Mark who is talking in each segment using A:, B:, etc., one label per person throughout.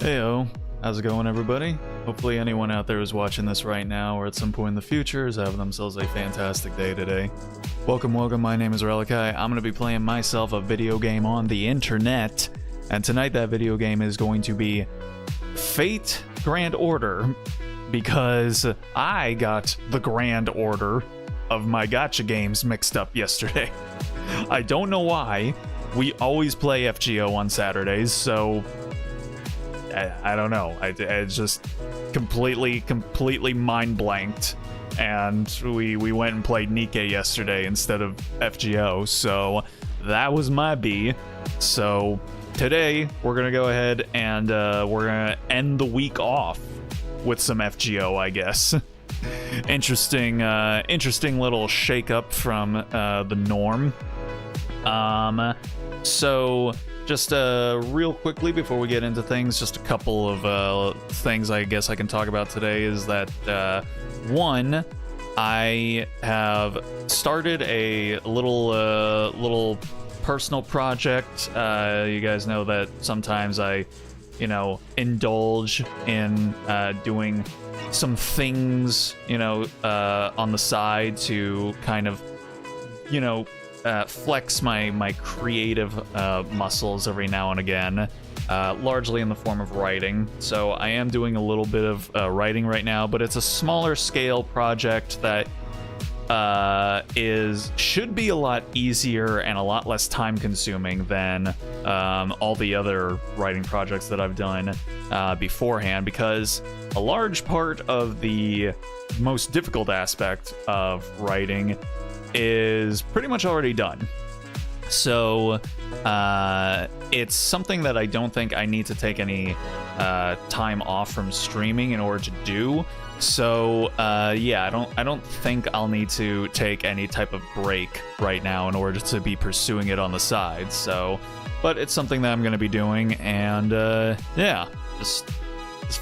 A: Heyo, how's it going, everybody? Hopefully anyone out there who's watching this right now or at some point in the future is having themselves a fantastic day today. Welcome, my name is Relikai. I'm going to be playing myself a video game on the internet, and tonight that video game is going to be Fate Grand Order, because I got the Grand Order of my gacha games mixed up yesterday. I don't know why. We always play FGO on Saturdays, so I don't know. I just completely mind blanked, and we went and played Nikke yesterday instead of FGO, so that was my B. So today we're gonna go ahead and we're gonna end the week off with some FGO, I guess. Interesting little shake up from the norm. So just real quickly before we get into things, just a couple of things I guess I can talk about today is that one, I have started a little personal project. You guys know that sometimes I, indulge in doing some things, on the side to kind of, flex my creative muscles every now and again, largely in the form of writing. So I am doing a little bit of writing right now, but it's a smaller scale project that should be a lot easier and a lot less time consuming than all the other writing projects that I've done beforehand, because a large part of the most difficult aspect of writing is pretty much already done. So it's something that I don't think I need to take any time off from streaming in order to do. So yeah, I don't think I'll need to take any type of break right now in order to be pursuing it on the side. So, but it's something that I'm going to be doing, and yeah, just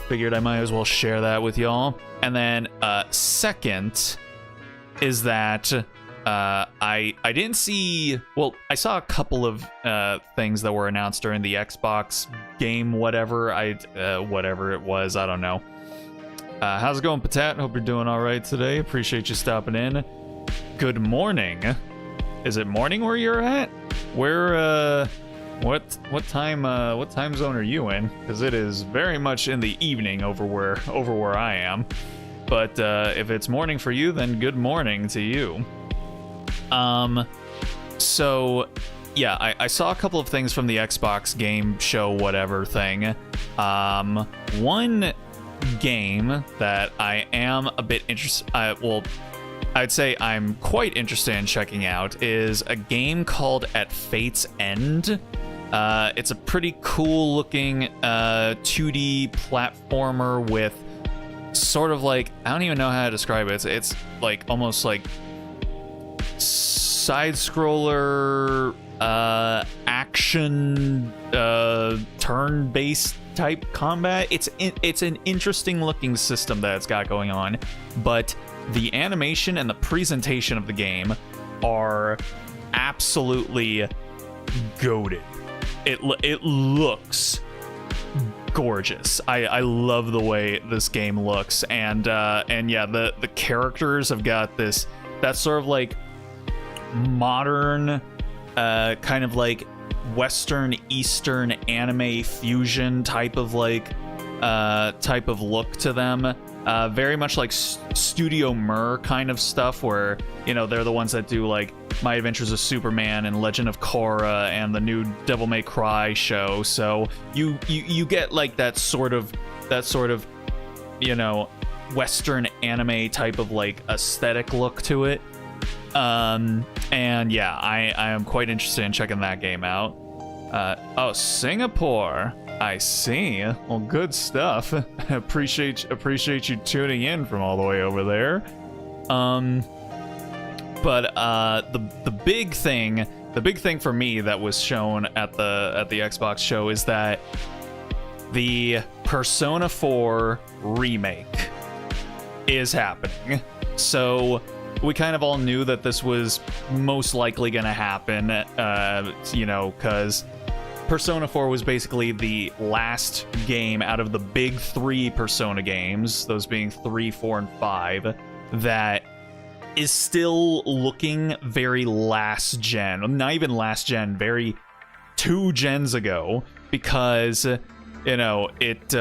A: figured I might as well share that with y'all. And then second is that I didn't see, well, I saw a couple of things that were announced during the Xbox game, whatever it was, I don't know. How's it going, Patat? Hope you're doing all right today. Appreciate you stopping in. Good morning. Is it morning where you're at? Where what time zone are you in? Because it is very much in the evening over where I am. But if it's morning for you, then good morning to you. So yeah, I saw a couple of things from the Xbox game show, whatever thing. One game that I am a bit interested, I'd say I'm quite interested in checking out is a game called At Fate's End. It's a pretty cool looking 2D platformer with sort of like, I don't even know how to describe it. It's like almost like side scroller action turn-based type combat. It's an interesting looking system that it's got going on, but the animation and the presentation of the game are absolutely goated. It looks gorgeous. I love the way this game looks, and yeah, the characters have got that sort of like modern kind of like Western Eastern anime fusion type of look to them, very much like Studio Mir kind of stuff, where they're the ones that do like My Adventures of Superman and Legend of Korra and the new Devil May Cry show. So you get like that sort of Western anime type of like aesthetic look to it. And yeah, I am quite interested in checking that game out. Oh, Singapore. I see. Well, good stuff. appreciate you tuning in from all the way over there. But the big thing for me that was shown at the Xbox show is that the Persona 4 remake is happening. So we kind of all knew that this was most likely going to happen, because Persona 4 was basically the last game out of the big 3 Persona games, those being 3, 4, and 5, that is still looking very last gen. Not even last gen, very 2 gens ago, because, you know, it,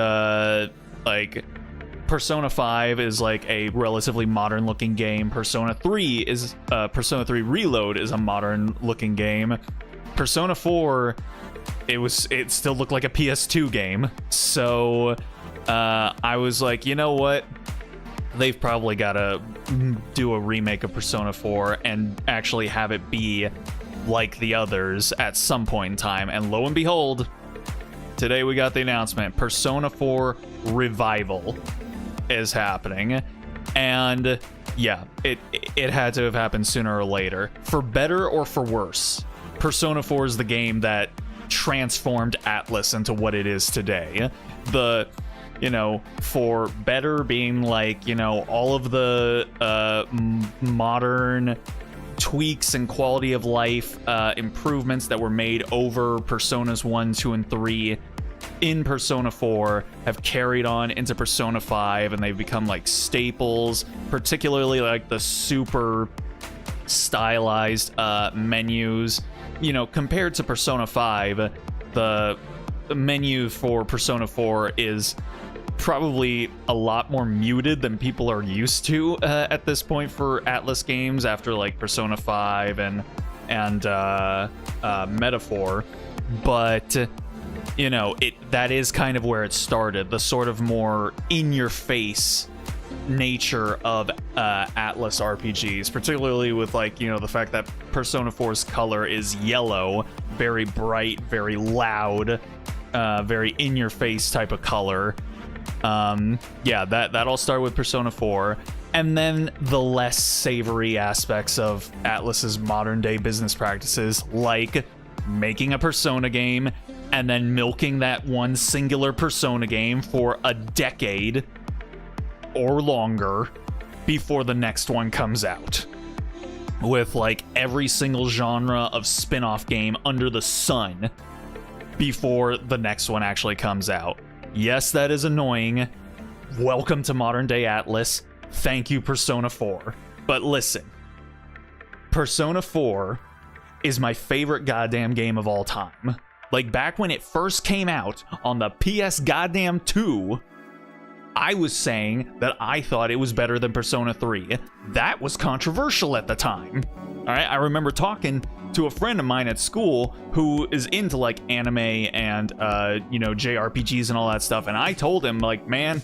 A: like, Persona 5 is like a relatively modern looking game. Persona 3 Reload is a modern looking game. Persona 4, it still looked like a PS2 game. So I was like, you know what? They've probably got to do a remake of Persona 4 and actually have it be like the others at some point in time. And lo and behold, today we got the announcement. Persona 4 Revival is happening. And yeah, it had to have happened sooner or later. For better or for worse, Persona 4 is the game that transformed Atlus into what it is today. For better being like, all of the modern tweaks and quality of life improvements that were made over Personas 1, 2, and 3 in Persona 4 have carried on into Persona 5, and they've become like staples, particularly like the super stylized menus. Compared to Persona 5, the menu for Persona 4 is probably a lot more muted than people are used to at this point for Atlus games after like Persona 5 and Metaphor. But that is kind of where it started, the sort of more in-your-face nature of Atlus RPGs, particularly with the fact that Persona 4's color is yellow, very bright, very loud, very in-your-face type of color. That all started with Persona 4, and then the less savory aspects of Atlus's modern-day business practices, like making a Persona game and then milking that one singular Persona game for a decade or longer before the next one comes out, with like every single genre of spin-off game under the sun before the next one actually comes out. Yes, that is annoying. Welcome to modern day Atlus. Thank you, Persona 4. But listen, Persona 4 is my favorite goddamn game of all time. Like, back when it first came out on the PS goddamn 2, I was saying that I thought it was better than Persona 3. That was controversial at the time. All right, I remember talking to a friend of mine at school who is into like anime and JRPGs and all that stuff, and I told him like, man,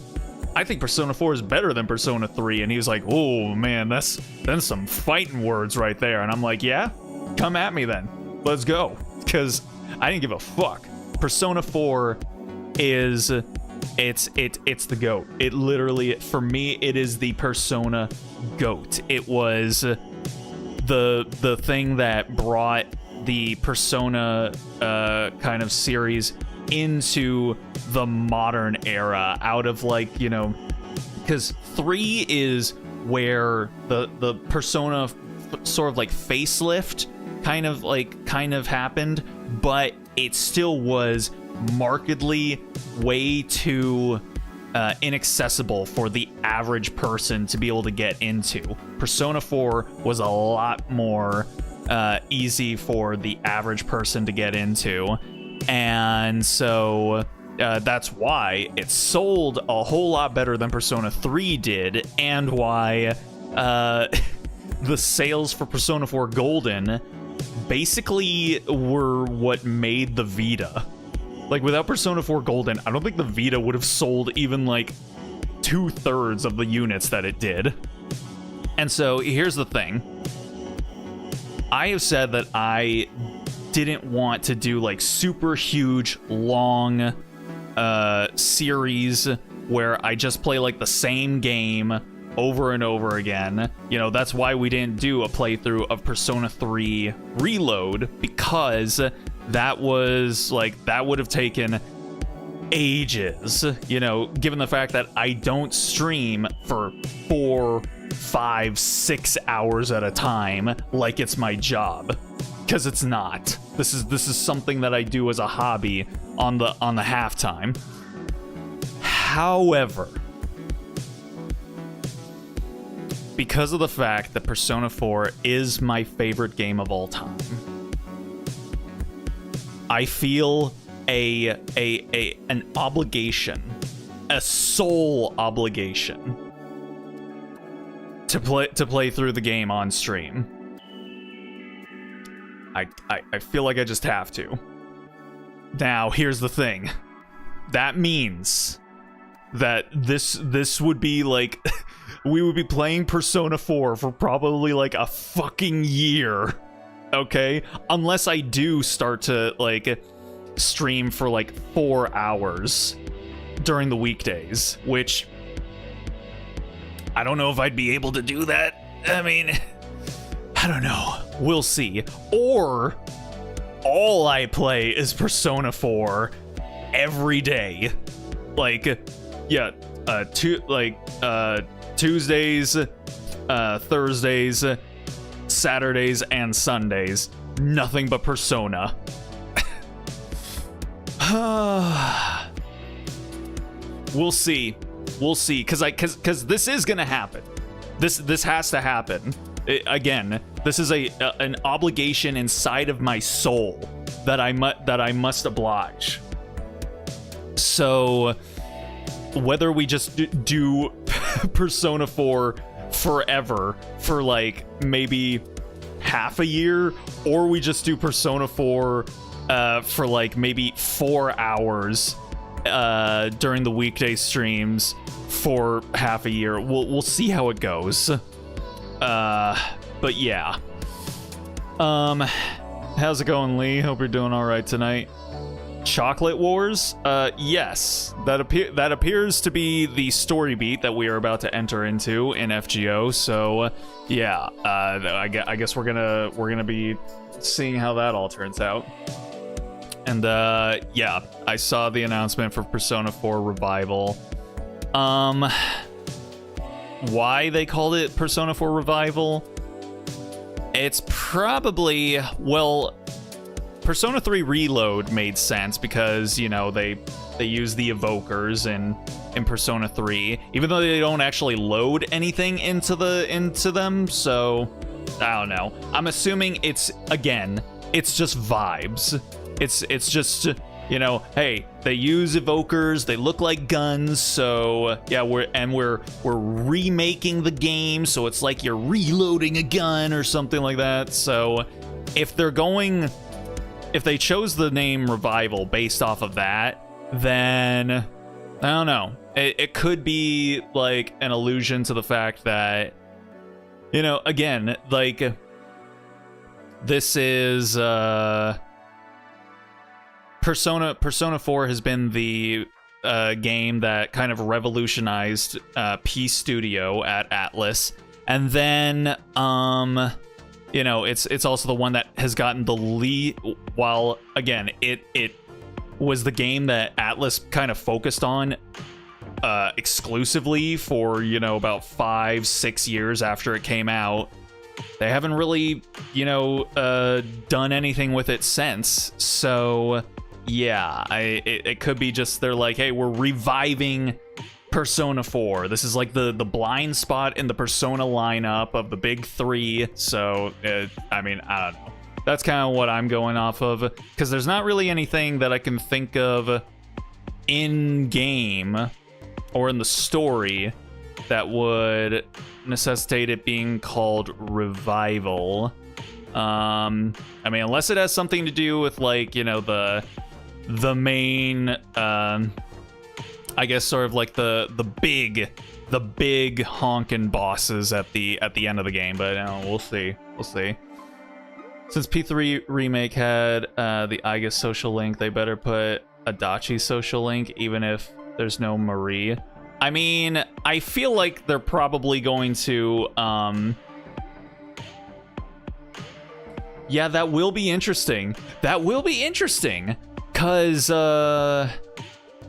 A: I think Persona 4 is better than Persona 3, and he was like, oh man, that's some fighting words right there. And I'm like, yeah, come at me then, let's go, because I didn't give a fuck. Persona 4 is it's the GOAT. It literally, for me, it is the Persona GOAT. It was the thing that brought the Persona kind of series into the modern era, out of like, because 3 is where the Persona sort of like facelift kind of happened, but it still was markedly way too inaccessible for the average person to be able to get into. Persona 4 was a lot more easy for the average person to get into, and so that's why it sold a whole lot better than Persona 3 did, and why the sales for Persona 4 Golden basically were what made the Vita. Like, without Persona 4 Golden, I don't think the Vita would have sold even like 2/3 of the units that it did. And so here's the thing. I have said that I didn't want to do like super huge, long series where I just play like the same game over and over again. That's why we didn't do a playthrough of Persona 3 Reload, because that would have taken ages, given the fact that I don't stream for 4, 5, 6 hours at a time like it's my job. because it's not. This is something that I do as a hobby on the halftime. However, because of the fact that Persona 4 is my favorite game of all time, I feel an obligation, a sole obligation to play through the game on stream. I feel like I just have to. Now, here's the thing. That means that this would be like we would be playing Persona 4 for probably like a fucking year. Okay? Unless I do start to like stream for like 4 hours during the weekdays, which I don't know if I'd be able to do that. I mean, I don't know. We'll see. Or all I play is Persona 4 every day. Like, yeah, Tuesdays, Thursdays, Saturdays, and Sundays. Nothing but Persona. We'll see. We'll see. Because this is gonna happen. This has to happen. Again, this is an obligation inside of my soul that I must oblige. So whether we just do Persona 4 forever for like maybe half a year, or we just do Persona 4 for like maybe 4 hours during the weekday streams for half a year, we'll see how it goes. But yeah. How's it going, Lee? Hope you're doing all right tonight. Chocolate Wars? Yes. That appears to be the story beat that we are about to enter into in FGO. So, yeah. I guess we're gonna be seeing how that all turns out. And yeah, I saw the announcement for Persona 4 Revival. Why they called it Persona 4 Revival? It's probably, well, Persona 3 Reload made sense because, you know, they use the evokers in Persona 3, even though they don't actually load anything into them. So I don't know. I'm assuming it's just vibes. It's just, you know, hey, they use evokers, they look like guns, so yeah, we're remaking the game, so it's like you're reloading a gun or something like that. So if they chose the name Revival based off of that, then I don't know. It could be like an allusion to the fact that, you know, again, like this is Persona 4 has been the game that kind of revolutionized P Studio at Atlas, and then you know, it's also the one that has gotten the lead. While again, it was the game that Atlas kind of focused on exclusively for, you know, about 5-6 years after it came out. They haven't really, you know, done anything with it since. So yeah, it could be just they're like, hey, we're reviving Persona 4. This is like the blind spot in the Persona lineup of the big three. So, I mean, I don't know. That's kind of what I'm going off of, because there's not really anything that I can think of in-game or in the story that would necessitate it being called Revival. I mean, unless it has something to do with, like, you know, the main, I guess sort of like the big honkin' bosses at the end of the game, but we'll see. Since P3 Remake had the Aiga social link, they better put Adachi's social link, even if there's no Marie. I mean, I feel like they're probably going to, yeah, that will be interesting. Because,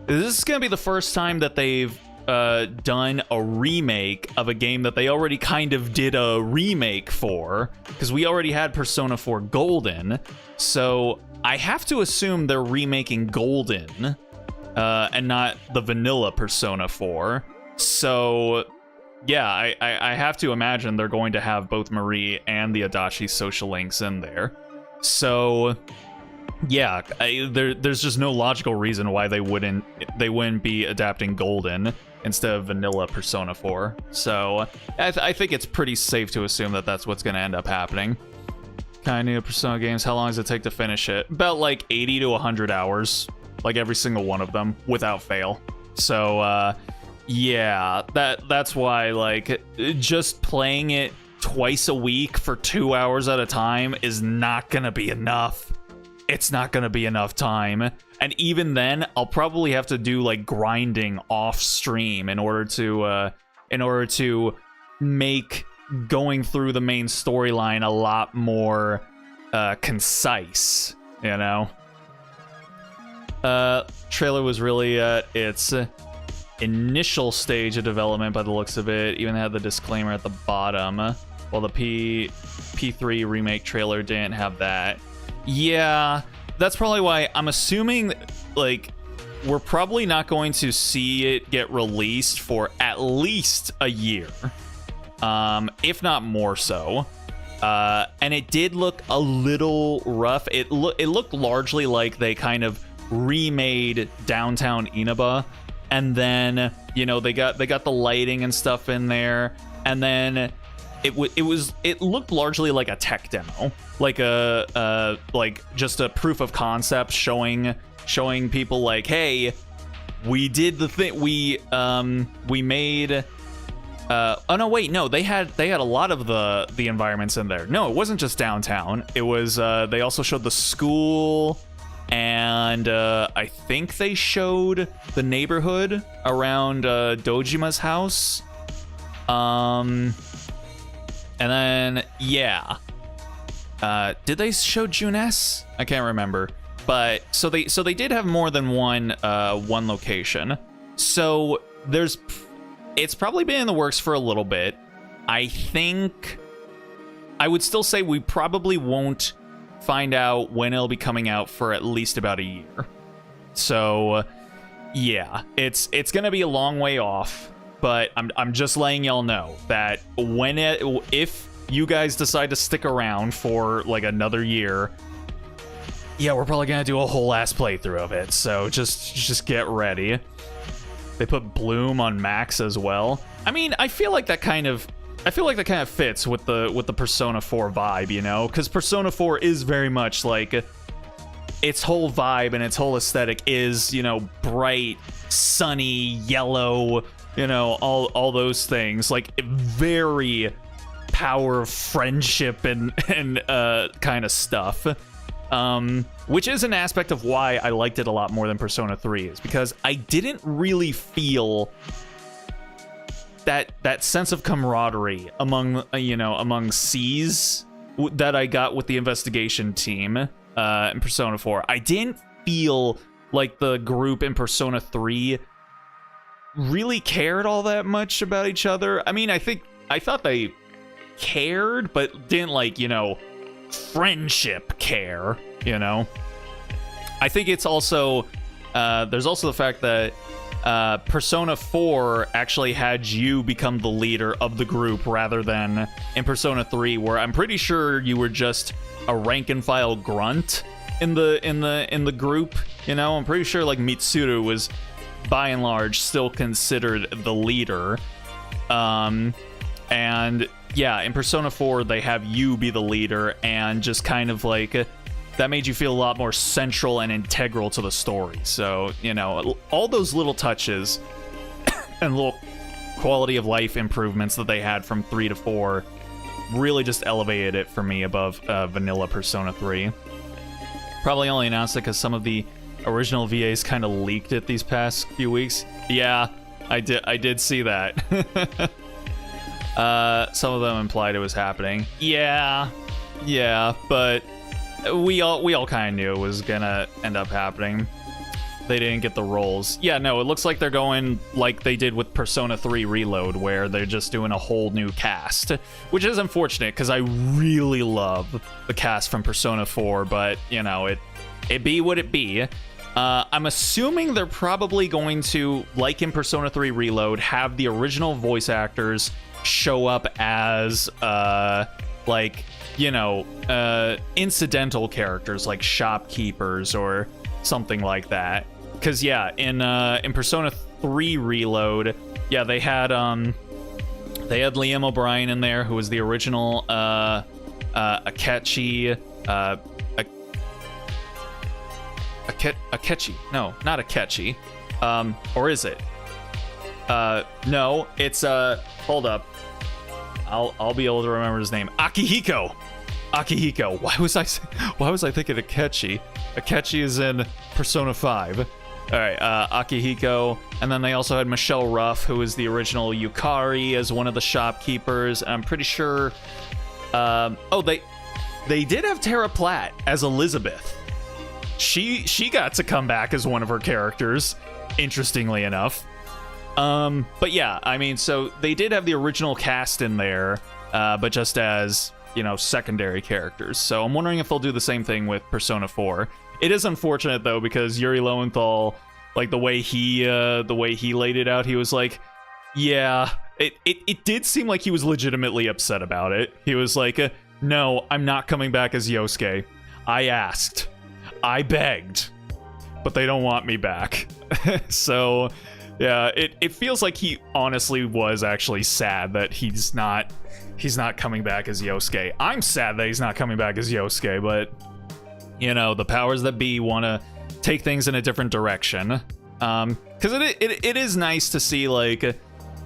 A: this is gonna be the first time that they've done a remake of a game that they already kind of did a remake for, because we already had Persona 4 Golden, so I have to assume they're remaking Golden, and not the vanilla Persona 4. So yeah, I have to imagine they're going to have both Marie and the Adachi social links in there. So yeah, there's just no logical reason why they wouldn't be adapting Golden instead of vanilla Persona 4. So I think it's pretty safe to assume that that's what's going to end up happening. Kind of new Persona games, how long does it take to finish it? About like 80 to 100 hours, like every single one of them, without fail. So yeah, that's why, like, just playing it twice a week for 2 hours at a time is not gonna be enough. It's not gonna be enough time. And even then, I'll probably have to do like grinding off stream in order to make going through the main storyline a lot more concise, you know? Trailer was really at its initial stage of development by the looks of it. Even had the disclaimer at the bottom, while the P3 remake trailer didn't have that. Yeah, that's probably why I'm assuming, like, we're probably not going to see it get released for at least a year, if not more so. And it did look a little rough. It looked largely like they kind of remade downtown Inaba, and then, you know, they got the lighting and stuff in there, and then it looked largely like a tech demo, like like just a proof of concept showing people like, hey, we did the thing, we made oh no, wait, no, they had a lot of the environments in there. No, it wasn't just downtown. It was they also showed the school, and I think they showed the neighborhood around Dojima's house. And then, yeah. Did they show Junes? I can't remember. But so they did have more than one location. So it's probably been in the works for a little bit. I think I would still say we probably won't find out when it'll be coming out for at least about a year. So yeah, it's gonna be a long way off. But I'm just letting y'all know that if you guys decide to stick around for like another year, yeah, we're probably gonna do a whole ass playthrough of it. So just get ready. They put Bloom on Max as well. I mean, I feel like that kind of fits with the Persona 4 vibe, you know, because Persona 4 is very much like, its whole vibe and its whole aesthetic is, you know, bright, sunny, yellow, you know, all those things, like very power of friendship and kind of stuff, which is an aspect of why I liked it a lot more than Persona 3, is because I didn't really feel that sense of camaraderie among C's that I got with the investigation team in Persona 4. I didn't feel like the group in Persona 3 really cared all that much about each other. I mean, I thought they cared, but didn't, like, you know, friendship care, you know? I think it's also, there's also the fact that Persona 4 actually had you become the leader of the group rather than in Persona 3, where I'm pretty sure you were just a rank and file grunt in the group, you know? I'm pretty sure, like, Mitsuru was by and large still considered the leader, and yeah, in Persona 4 they have you be the leader, and just kind of like that made you feel a lot more central and integral to the story. So, you know, all those little touches and little quality of life improvements that they had from 3 to 4 really just elevated it for me above vanilla Persona 3. Probably only announced it because some of the original VAs kind of leaked it these past few weeks. Yeah, I did see that. Some of them implied it was happening. Yeah, but we all kind of knew it was gonna end up happening. they didn't get the roles. Yeah, no, it looks like they're going like they did with Persona 3 Reload, where they're just doing a whole new cast, which is unfortunate because I really love the cast from Persona 4, but, you know, it be what it be. I'm assuming they're probably going to, like in Persona 3 Reload, have the original voice actors show up as, like, you know, incidental characters like shopkeepers or something like that. Because yeah, in Persona 3 Reload, yeah, they had Liam O'Brien in there, who was the original Akechi, Akechi. No, not Akechi. Or is it? No, it's hold up. I'll be able to remember his name. Akihiko. Why was I thinking Akechi? Akechi is in Persona 5. All right, Akihiko, and then they also had Michelle Ruff, who is the original Yukari, as one of the shopkeepers. And I'm pretty sure. Oh, they did have Tara Platt as Elizabeth. She got to come back as one of her characters, interestingly enough. But yeah, I mean, so they did have the original cast in there, but just as, you know, secondary characters. So I'm wondering if they'll do the same thing with Persona 4. It is unfortunate though, because Yuri Lowenthal, like the way he laid it out, he was like, yeah, it did seem like he was legitimately upset about it. He was like, no, I'm not coming back as Yosuke. I asked, I begged, but they don't want me back. So yeah, it feels like he honestly was actually sad that he's not coming back as Yosuke. I'm sad that he's not coming back as Yosuke, but, you know, the powers that be want to take things in a different direction. Because it is nice to see, like,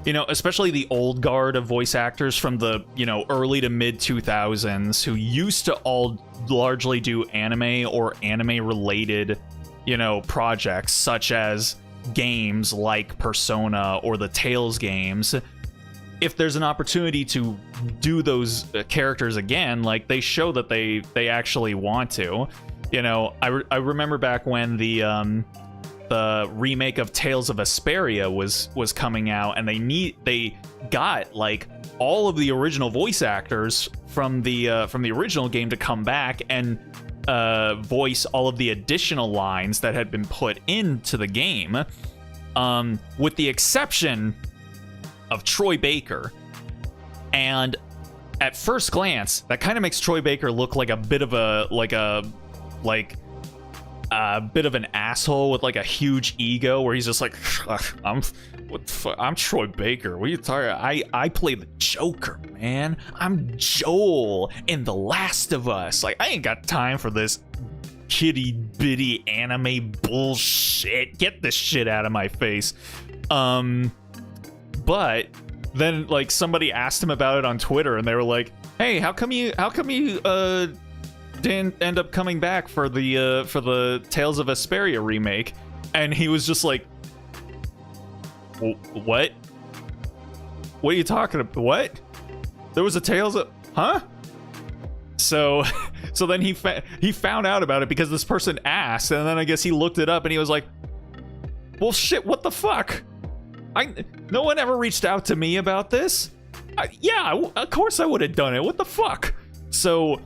A: you know, especially the old guard of voice actors from the, you know, early to mid 2000s who used to all largely do anime or anime related, you know, projects such as games like Persona or the Tales games. If there's an opportunity to do those characters again, like, they show that they actually want to. You know, I remember back when the remake of Tales of Vesperia was coming out, and they got like all of the original voice actors from the original game to come back and voice all of the additional lines that had been put into the game, with the exception of Troy Baker. And at first glance, that kind of makes Troy Baker look like a bit of an asshole with like a huge ego, where he's just like, I'm Troy Baker. What are you talking? I play the Joker, man. I'm Joel in The Last of Us. Like, I ain't got time for this kitty bitty anime bullshit. Get this shit out of my face. But then, like, somebody asked him about it on Twitter, and they were like, "Hey, how come you didn't end up coming back for the Tales of Vesperia remake?" And he was just like, "What? What are you talking about? What? There was a Tales of, huh?" So then he found out about it because this person asked, and then I guess he looked it up, and he was like, "Well, shit, what the fuck? No one ever reached out to me about this. Yeah, of course I would have done it. What the fuck?" So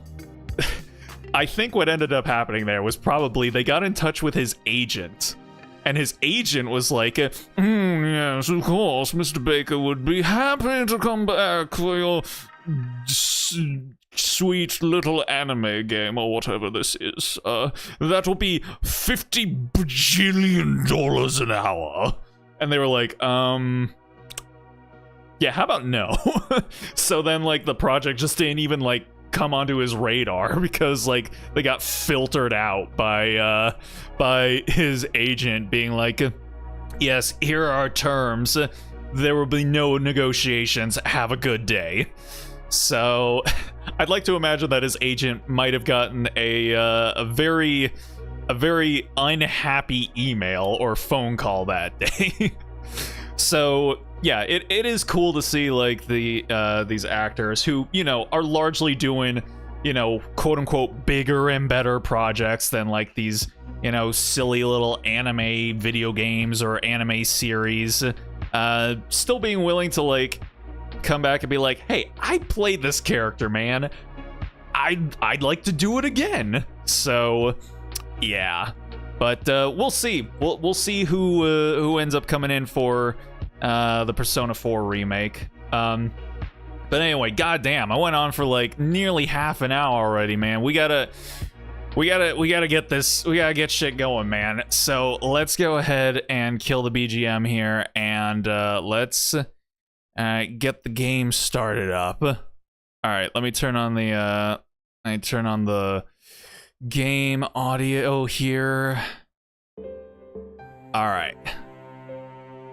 A: I think what ended up happening there was probably they got in touch with his agent, and his agent was like, yes, of course, Mr. Baker would be happy to come back for your sweet little anime game or whatever this is. That will be $50 bajillion an hour. And they were like, yeah, how about no? So then, like, the project just didn't even, like, come onto his radar because, like, they got filtered out by his agent being like, yes, here are our terms. There will be no negotiations. Have a good day. So I'd like to imagine that his agent might have gotten a very unhappy email or phone call that day. So yeah, it is cool to see, like, these actors who, you know, are largely doing, you know, quote unquote bigger and better projects than, like, these, you know, silly little anime video games or anime series, still being willing to like come back and be like, hey, I played this character, man. I'd like to do it again. So yeah, but we'll see. We'll see who ends up coming in for the Persona 4 remake. But anyway, goddamn, I went on for like nearly half an hour already, man. We gotta get this. We gotta get shit going, man. So let's go ahead and kill the BGM here, and let's get the game started up. All right, let me turn on the game audio here. All right,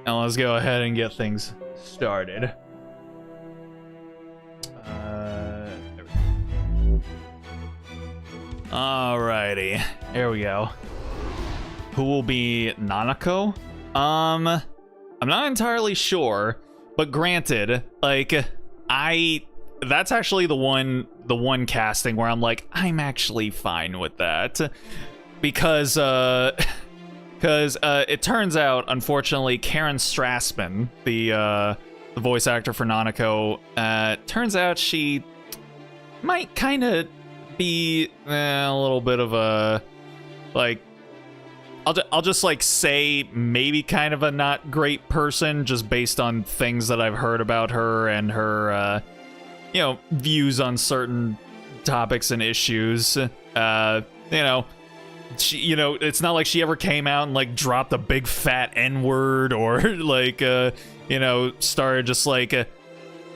A: now let's go ahead and get things started. Alrighty, here we go. Who will be Nanako? I'm not entirely sure, but granted, like, that's actually the one casting where I'm like, I'm actually fine with that, because it turns out, unfortunately, Karen Strassman, the voice actor for Nanako, turns out she might kind of be a little bit of a, like, I'll just like say maybe kind of a not great person, just based on things that I've heard about her and her you know, views on certain topics and issues. You know, she, you know, it's not like she ever came out and like dropped a big fat N-word or like you know, started just like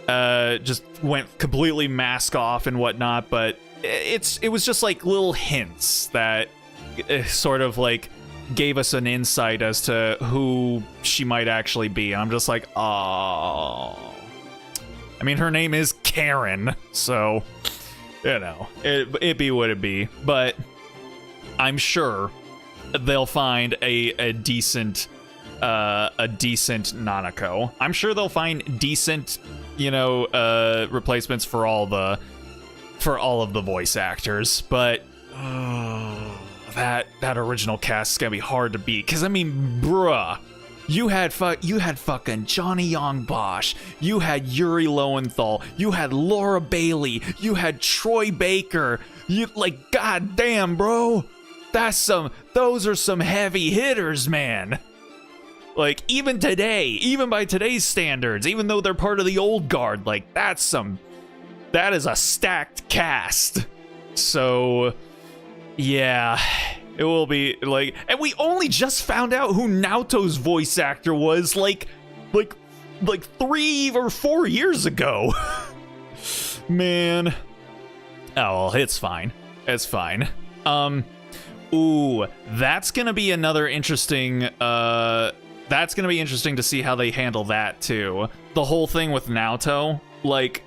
A: just went completely mask off and whatnot, but it was just like little hints that sort of like gave us an insight as to who she might actually be. And I'm just like, oh, I mean, her name is Karen, so you know, it be what it be. But I'm sure they'll find a decent Nanako. I'm sure they'll find decent, you know, replacements for all of the voice actors, but that original cast is gonna be hard to beat. Cause I mean, bruh, you had fucking Johnny Young Bosch, you had Yuri Lowenthal, you had Laura Bailey, you had Troy Baker. You like, goddamn, bro, those are some heavy hitters, man. Like, even today, even by today's standards, even though they're part of the old guard, like that is a stacked cast. So yeah, it will be like, and we only just found out who Naoto's voice actor was like 3 or 4 years ago. Man. Oh, well, it's fine. It's fine. Ooh, that's gonna be another interesting, that's gonna be interesting to see how they handle that too. The whole thing with Naoto, like,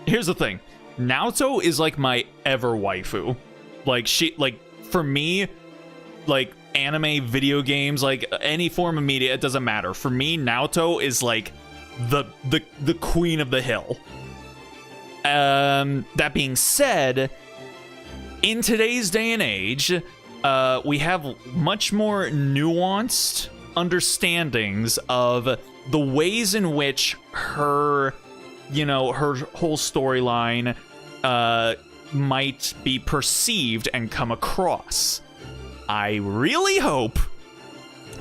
A: here's the thing. Naoto is like my ever waifu. Like, she, like, for me, like, anime, video games, like, any form of media, it doesn't matter. For me, Naoto is like the queen of the hill. That being said, in today's day and age, we have much more nuanced understandings of the ways in which her, you know, her whole storyline might be perceived and come across. I really hope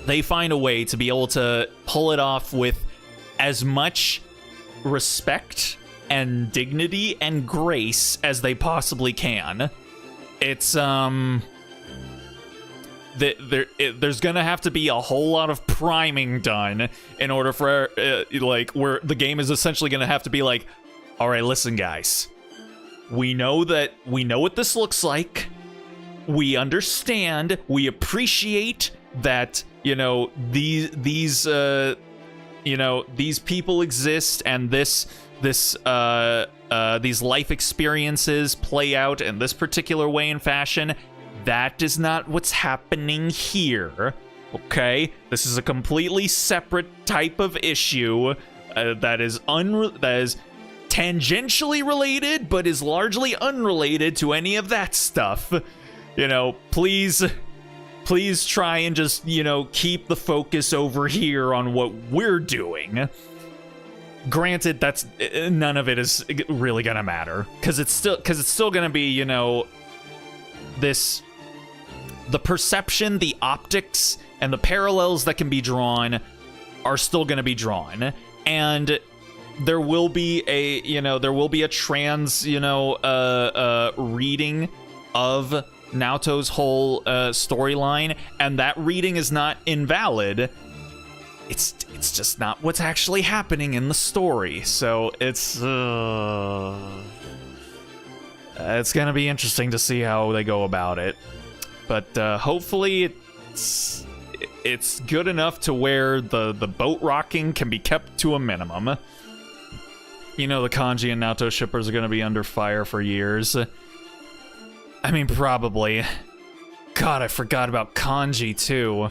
A: they find a way to be able to pull it off with as much respect and dignity and grace as they possibly can. It's there's gonna have to be a whole lot of priming done in order for like, where the game is essentially gonna have to be like, all right, listen guys, we know what this looks like, we understand, we appreciate that, you know, these people exist, and these life experiences play out in this particular way and fashion. That is not what's happening here, okay? This is a completely separate type of issue that is tangentially related, but is largely unrelated to any of that stuff. You know, please Please try and just, you know, keep the focus over here on what we're doing. Granted, that's none of it is really gonna matter, because it's still gonna be, you know, the perception, the optics, and the parallels that can be drawn are still gonna be drawn, and there will be a trans, you know, reading of Naoto's whole storyline, and that reading is not invalid. It's just not what's actually happening in the story. So it's gonna be interesting to see how they go about it. But hopefully it's good enough to where the boat rocking can be kept to a minimum. You know, the Kanji and Naoto shippers are gonna be under fire for years. I mean, probably. God, I forgot about Kanji too.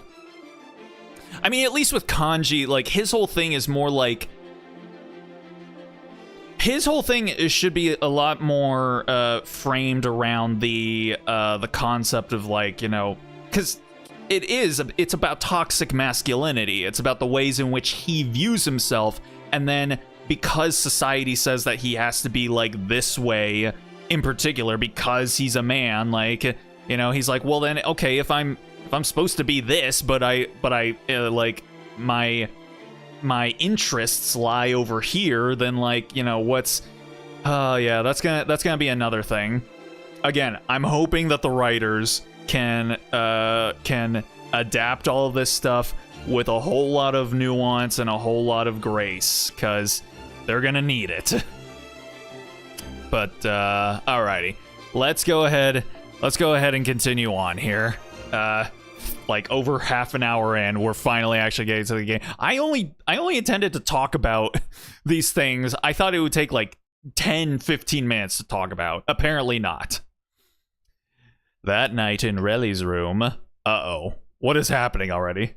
A: I mean, at least with Kanji, like, his whole thing is more like... His whole thing should be a lot more framed around the concept of, like, you know... Because it's about toxic masculinity. It's about the ways in which he views himself, and then because society says that he has to be, like, this way, in particular, because he's a man, like, you know, he's like, well then, okay, if I'm supposed to be this, but I like, my interests lie over here, then, like, you know, what's... yeah, that's gonna be another thing. Again, I'm hoping that the writers can adapt all of this stuff with a whole lot of nuance and a whole lot of grace, because they're gonna need it. But, alrighty. Let's go ahead and continue on here. Like, over half an hour in, we're finally actually getting to the game. I only intended to talk about these things. I thought it would take like 10-15 minutes to talk about. Apparently not. That night in Reli's room. Uh-oh. What is happening already? I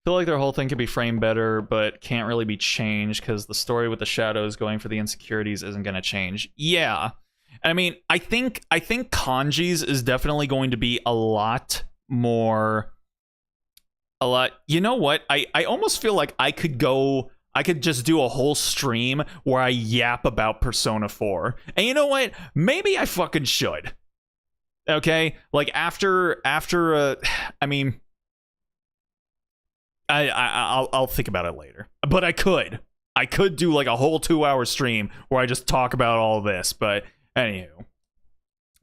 A: feel like their whole thing could be framed better, but can't really be changed because the story with the shadows going for the insecurities isn't going to change. Yeah. I mean, I think Kanji's is definitely going to be a lot more... You know what? I almost feel like I could just do a whole stream where I yap about Persona 4. And you know what? Maybe I fucking should. Okay? Like, after I mean... I'll think about it later. But I could do like a whole 2-hour stream where I just talk about all this. But anywho,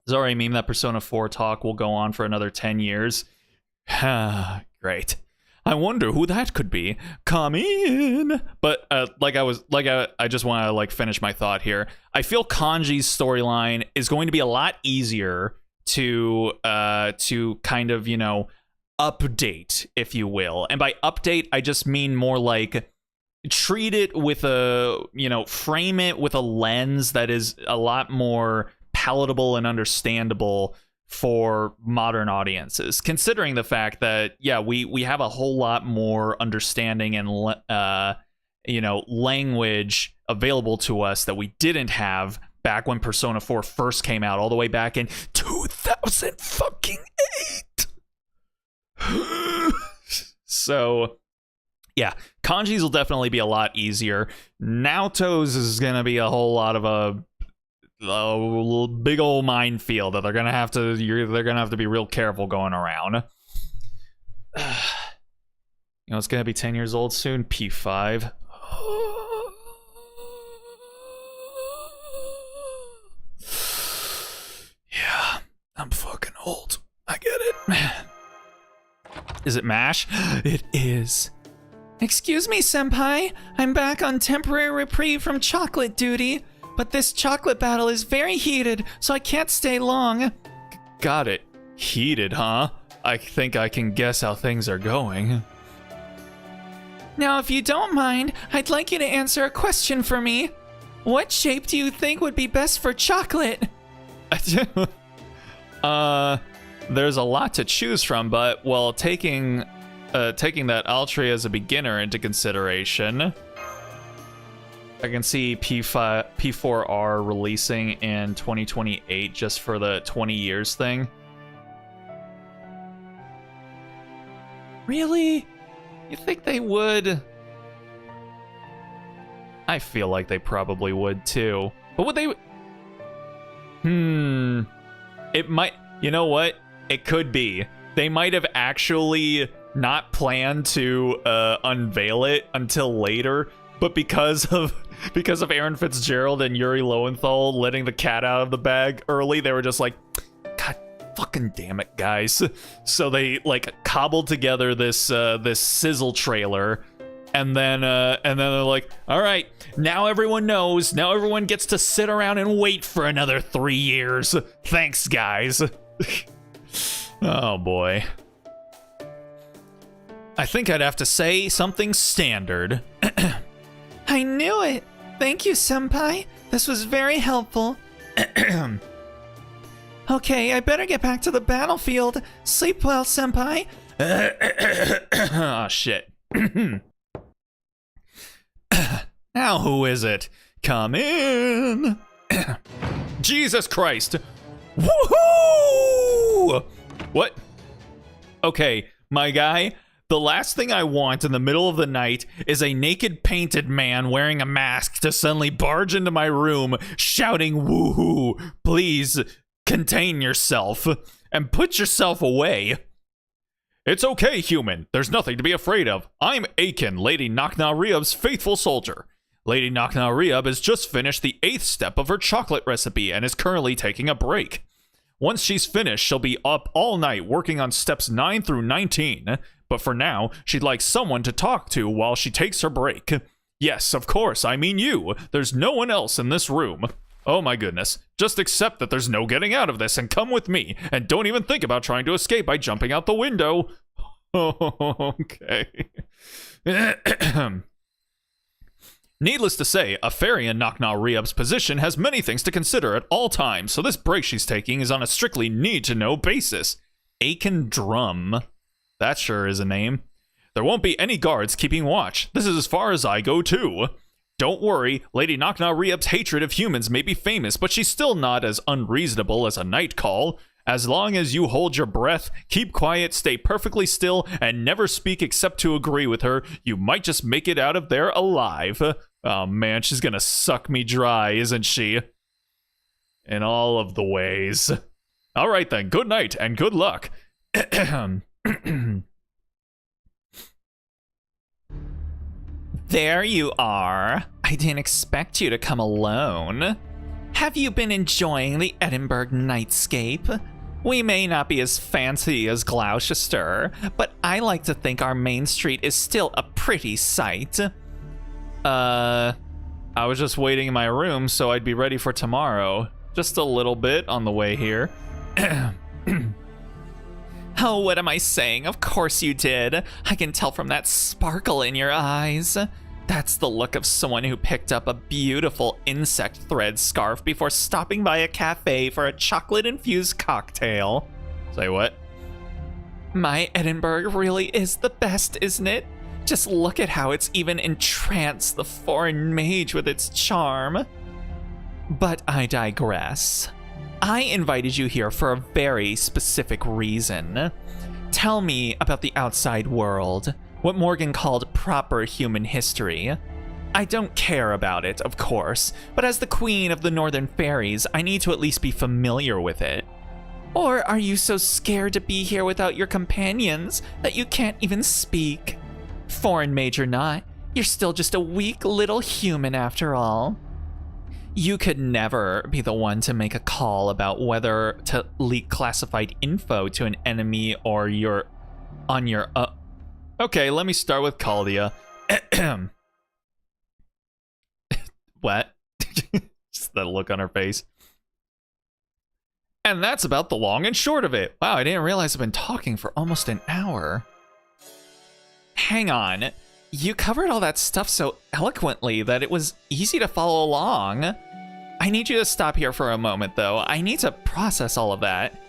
A: Zori meme that Persona 4 talk will go on for another 10 years. Great. I wonder who that could be. Come in. But I just want to like finish my thought here. I feel Kanji's storyline is going to be a lot easier to kind of, you know, update, if you will. And by update, I just mean more like treat it with a, you know, frame it with a lens that is a lot more palatable and understandable for modern audiences, considering the fact that, yeah, we have a whole lot more understanding and you know, language available to us that we didn't have back when Persona 4 first came out, all the way back in 2008. So yeah, Kanji's will definitely be a lot easier. Naoto's is gonna be a whole lot of a big old minefield that they're gonna have to be real careful going around. You know, it's gonna be 10 years old soon. P5. Yeah, I'm fucking old. I get it. Is it MASH? It is. Excuse me, senpai. I'm back on temporary reprieve from chocolate duty, but this chocolate battle is very heated, so I can't stay long. Got it. Heated, huh? I think I can guess how things are going. Now, if you don't mind, I'd like you to answer a question for me. What shape do you think would be best for chocolate? There's a lot to choose from, but, well, taking that Altria as a beginner into consideration, I can see P4R releasing in 2028 just for the 20 years thing. Really? You think they would? I feel like they probably would too. But would they? It might, you know what? It could be. They might have actually not planned to unveil it until later, but because of Aaron Fitzgerald and Yuri Lowenthal letting the cat out of the bag early, they were just like, God fucking damn it, guys. So they like cobbled together this this sizzle trailer, and then they're like, all right, now everyone knows. Now everyone gets to sit around and wait for another 3 years. Thanks, guys. Oh boy. I think I'd have to say something standard.
B: I knew it. Thank you, Senpai. This was very helpful. Okay, I better get back to the battlefield. Sleep well, Senpai.
A: Oh, shit. Now who is it? Come in. Jesus Christ. Woohoo! What? Okay, my guy, the last thing I want in the middle of the night is a naked painted man wearing a mask to suddenly barge into my room shouting woohoo. Please contain yourself and put yourself away. It's okay, human. There's nothing to be afraid of. I'm Aiken, Lady Knock-Nah-Reab's faithful soldier. Lady Knock-Nah-Reab has just finished the 8th step of her chocolate recipe and is currently taking a break. Once she's finished, she'll be up all night working on steps 9 through 19. But for now, she'd like someone to talk to while she takes her break. Yes, of course, I mean you. There's no one else in this room. Oh my goodness. Just accept that there's no getting out of this and come with me. And don't even think about trying to escape by jumping out the window. Okay. Needless to say, a fairy in Knock-Nah-Reab's position has many things to consider at all times, so this break she's taking is on a strictly need-to-know basis. Aiken Drum. That sure is a name. There won't be any guards keeping watch. This is as far as I go, too. Don't worry, Lady Knock-Nah-Reab's hatred of humans may be famous, but she's still not as unreasonable as a night call. As long as you hold your breath, keep quiet, stay perfectly still, and never speak except to agree with her, you might just make it out of there alive. Oh man, she's gonna suck me dry, isn't she? In all of the ways. Alright then, good night and good luck.
B: There you are. I didn't expect you to come alone. Have you been enjoying the Edinburgh nightscape? We may not be as fancy as Gloucester, but I like to think our main street is still a pretty sight.
A: I was just waiting in my room so I'd be ready for tomorrow. Just a little bit on the way here.
B: Oh, what am I saying? Of course you did. I can tell from that sparkle in your eyes. That's the look of someone who picked up a beautiful insect thread scarf before stopping by a cafe for a chocolate-infused cocktail.
A: Say what?
B: My Edinburgh really is the best, isn't it? Just look at how it's even entranced the foreign mage with its charm. But I digress. I invited you here for a very specific reason. Tell me about the outside world. What Morgan called proper human history. I don't care about it, of course, but as the queen of the Northern Fairies, I need to at least be familiar with it. Or are you so scared to be here without your companions that you can't even speak? Foreign mage or not, you're still just a weak little human after all. You could never be the one to make a call about whether to leak classified info to an enemy or on your
A: Okay, let me start with Caldia. What? Just that look on her face. And that's about the long and short of it. Wow, I didn't realize I've been talking for almost an hour.
B: Hang on. You covered all that stuff so eloquently that it was easy to follow along. I need you to stop here for a moment, though. I need to process all of that.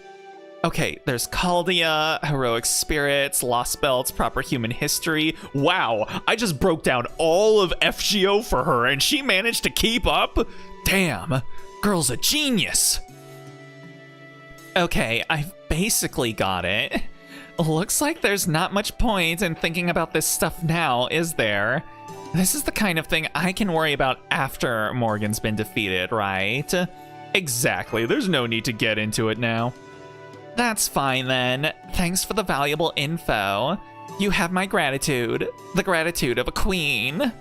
B: Okay, there's Caldia, heroic spirits, lost belts, proper human history.
A: Wow, I just broke down all of FGO for her and she managed to keep up? Damn, girl's a genius.
B: Okay, I've basically got it. looks like there's not much point in thinking about this stuff now, is there? This is the kind of thing I can worry about after Morgan's been defeated, right?
A: Exactly, there's no need to get into it now.
B: That's fine then. Thanks for the valuable info. You have my gratitude. The gratitude of a queen.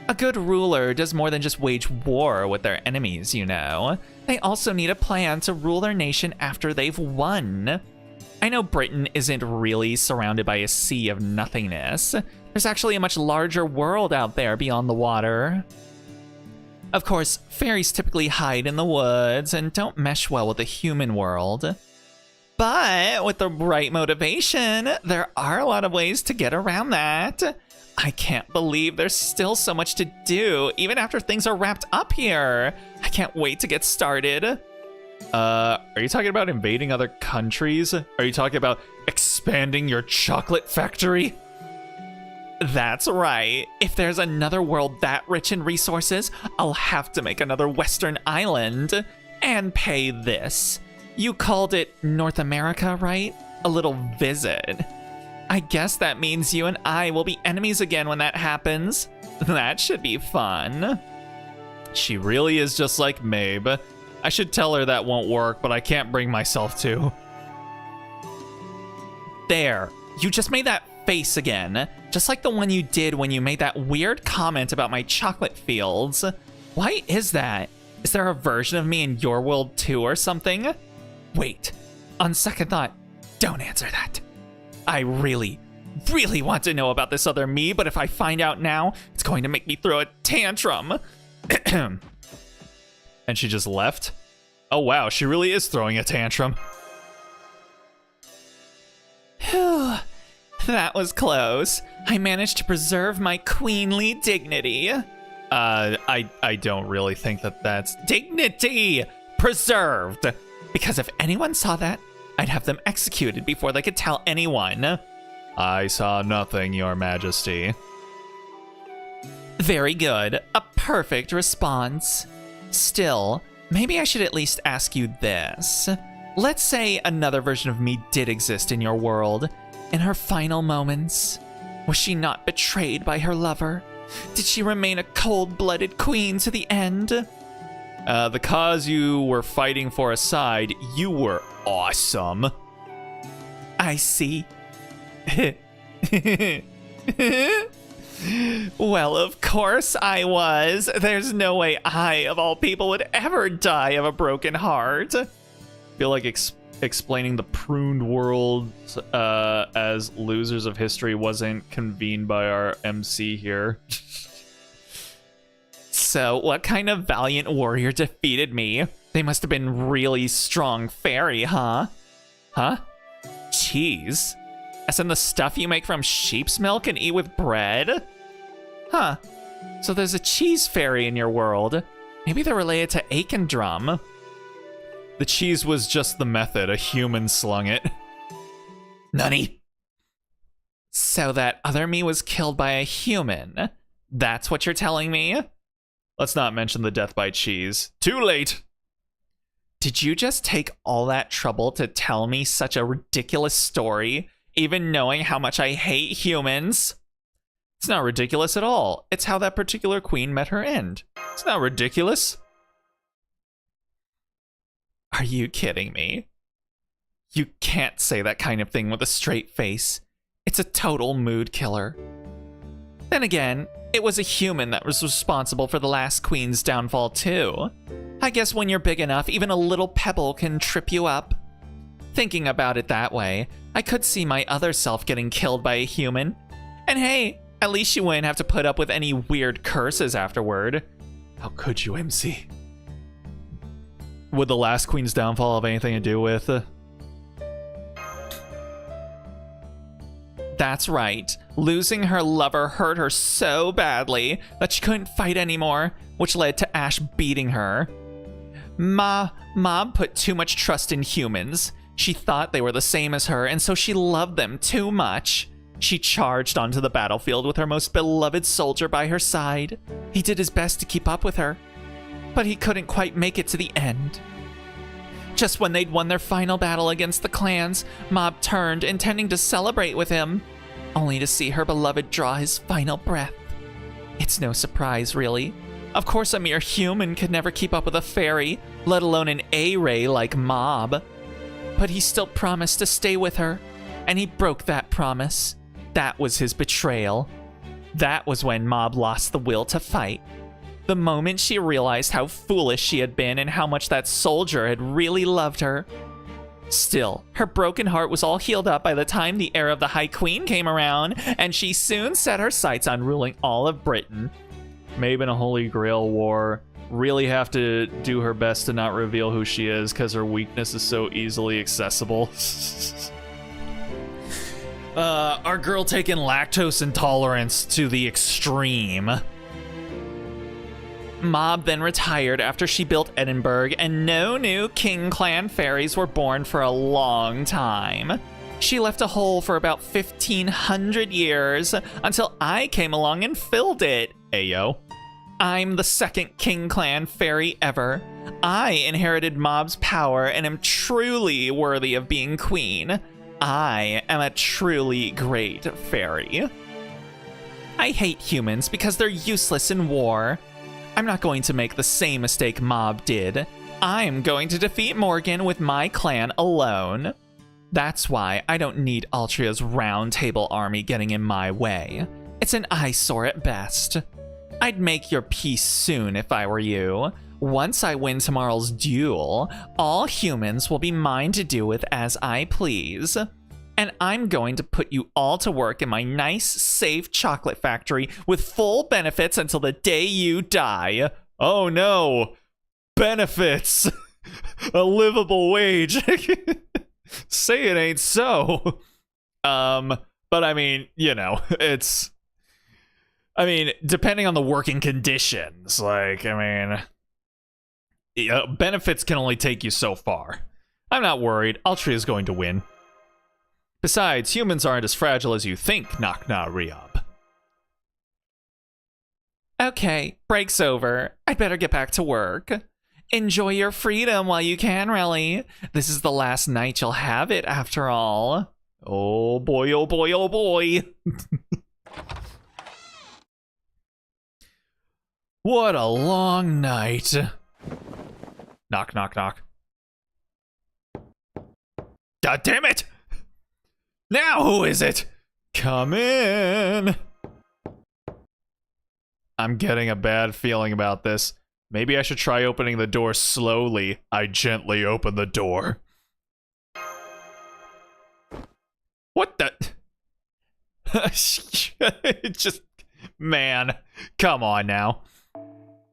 B: A good ruler does more than just wage war with their enemies, you know. They also need a plan to rule their nation after they've won. I know Britain isn't really surrounded by a sea of nothingness. There's actually a much larger world out there beyond the water. Of course, fairies typically hide in the woods and don't mesh well with the human world. But with the right motivation, there are a lot of ways to get around that. I can't believe there's still so much to do, even after things are wrapped up here. I can't wait to get started.
A: Are you talking about invading other countries? Are you talking about expanding your chocolate factory?
B: That's right. If there's another world that rich in resources, I'll have to make another Western island and pay this. You called it North America, right? A little visit. I guess that means you and I will be enemies again when that happens. That should be fun.
A: She really is just like Mabe. I should tell her that won't work, but I can't bring myself to.
B: There. You just made that face again. Just like the one you did when you made that weird comment about my chocolate fields. Why is that? Is there a version of me in your world too or something? Wait, on second thought, don't answer that. I really want to know about this other me, but if I find out now, it's going to make me throw a tantrum.
A: And she just left? Oh wow, she really is throwing a tantrum.
B: That was close. I managed to preserve my queenly dignity.
A: I don't really think that's
B: Dignity preserved. Because if anyone saw that, I'd have them executed before they could tell anyone.
A: I saw nothing, Your Majesty.
B: Very good. A perfect response. Still, maybe I should at least ask you this. Let's say another version of me did exist in your world. In her final moments, was she not betrayed by her lover? Did she remain a cold-blooded queen to the end?
A: The cause you were fighting for aside, you were awesome.
B: I see. Well, of course I was. There's no way I, of all people, would ever die of a broken heart.
A: I feel like explaining the pruned world as losers of history wasn't convened by our MC here.
B: So, what kind of valiant warrior defeated me? They must have been really strong fairy, huh? Huh? Cheese? As in the stuff you make from sheep's milk and eat with bread? Huh. So there's a cheese fairy in your world. Maybe they're related to Akendrum.
A: The cheese was just the method. A human slung it.
B: Nunny. So that other me was killed by a human. That's what you're telling me?
A: Let's not mention the death by cheese. Too late!
B: Did you just take all that trouble to tell me such a ridiculous story, even knowing how much I hate humans?
A: It's not ridiculous at all. It's how that particular queen met her end. It's not ridiculous.
B: Are you kidding me? You can't say that kind of thing with a straight face. It's a total mood killer. Then again, it was a human that was responsible for the last queen's downfall too. I guess when you're big enough, even a little pebble can trip you up. Thinking about it that way, I could see my other self getting killed by a human. And hey, at least you wouldn't have to put up with any weird curses afterward.
A: How could you, MC? Would the last queen's downfall have anything to do with...
B: That's right. Losing her lover hurt her so badly that she couldn't fight anymore, which led to Ash beating her. Mom put too much trust in humans. She thought they were the same as her, and so she loved them too much. She charged onto the battlefield with her most beloved soldier by her side. He did his best to keep up with her, but he couldn't quite make it to the end. Just when they'd won their final battle against the clans, Mob turned, intending to celebrate with him, only to see her beloved draw his final breath. It's no surprise, really. Of course, a mere human could never keep up with a fairy, let alone an A-ray like Mob. But he still promised to stay with her, and he broke that promise. That was his betrayal. That was when Mob lost the will to fight. The moment she realized how foolish she had been and how much that soldier had really loved her. Still, her broken heart was all healed up by the time the era of the High Queen came around, and she soon set her sights on ruling all of Britain.
A: Maybe in a Holy Grail war, really have to do her best to not reveal who she is because her weakness is so easily accessible. Our girl taking lactose intolerance to the extreme.
B: Mob then retired after she built Edinburgh, and no new King Clan fairies were born for a long time. She left a hole for about 1,500 years until I came along and filled it.
A: Ayo.
B: I'm the second King Clan fairy ever. I inherited Mob's power and am truly worthy of being queen. I am a truly great fairy. I hate humans because they're useless in war. I'm not going to make the same mistake Mob did. I'm going to defeat Morgan with my clan alone. That's why I don't need Altria's round table army getting in my way. It's an eyesore at best. I'd make your peace soon if I were you. Once I win tomorrow's duel, all humans will be mine to do with as I please. And I'm going to put you all to work in my nice, safe chocolate factory with full benefits until the day you die.
A: Oh no! Benefits! A livable wage! Say it ain't so. But I mean, you know, it's... I mean, depending on the working conditions, like, I mean... benefits can only take you so far. I'm not worried. Altria's going to win. Besides, humans aren't as fragile as you think, Knock Na Riab.
B: Okay, break's over. I'd better get back to work. Enjoy your freedom while you can, Relly. This is the last night you'll have it, after all.
A: Oh boy, oh boy, oh boy. What a long night. Knock, knock, knock. God damn it! Now who is it? Come in. I'm getting a bad feeling about this. Maybe I should try opening the door slowly. I gently open the door. What the? Just, man, come on now.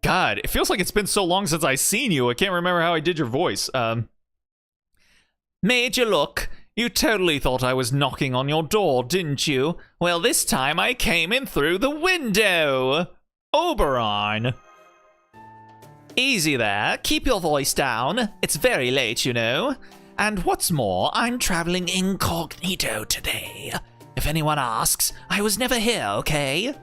A: God, it feels like it's been so long since I've seen you. I can't remember how I did your voice.
B: Made you look. You totally thought I was knocking on your door, didn't you? Well, this time I came in through the window.
A: Oberon.
B: Easy there. Keep your voice down. It's very late, you know. And what's more, I'm traveling incognito today. If anyone asks, I was never here, okay?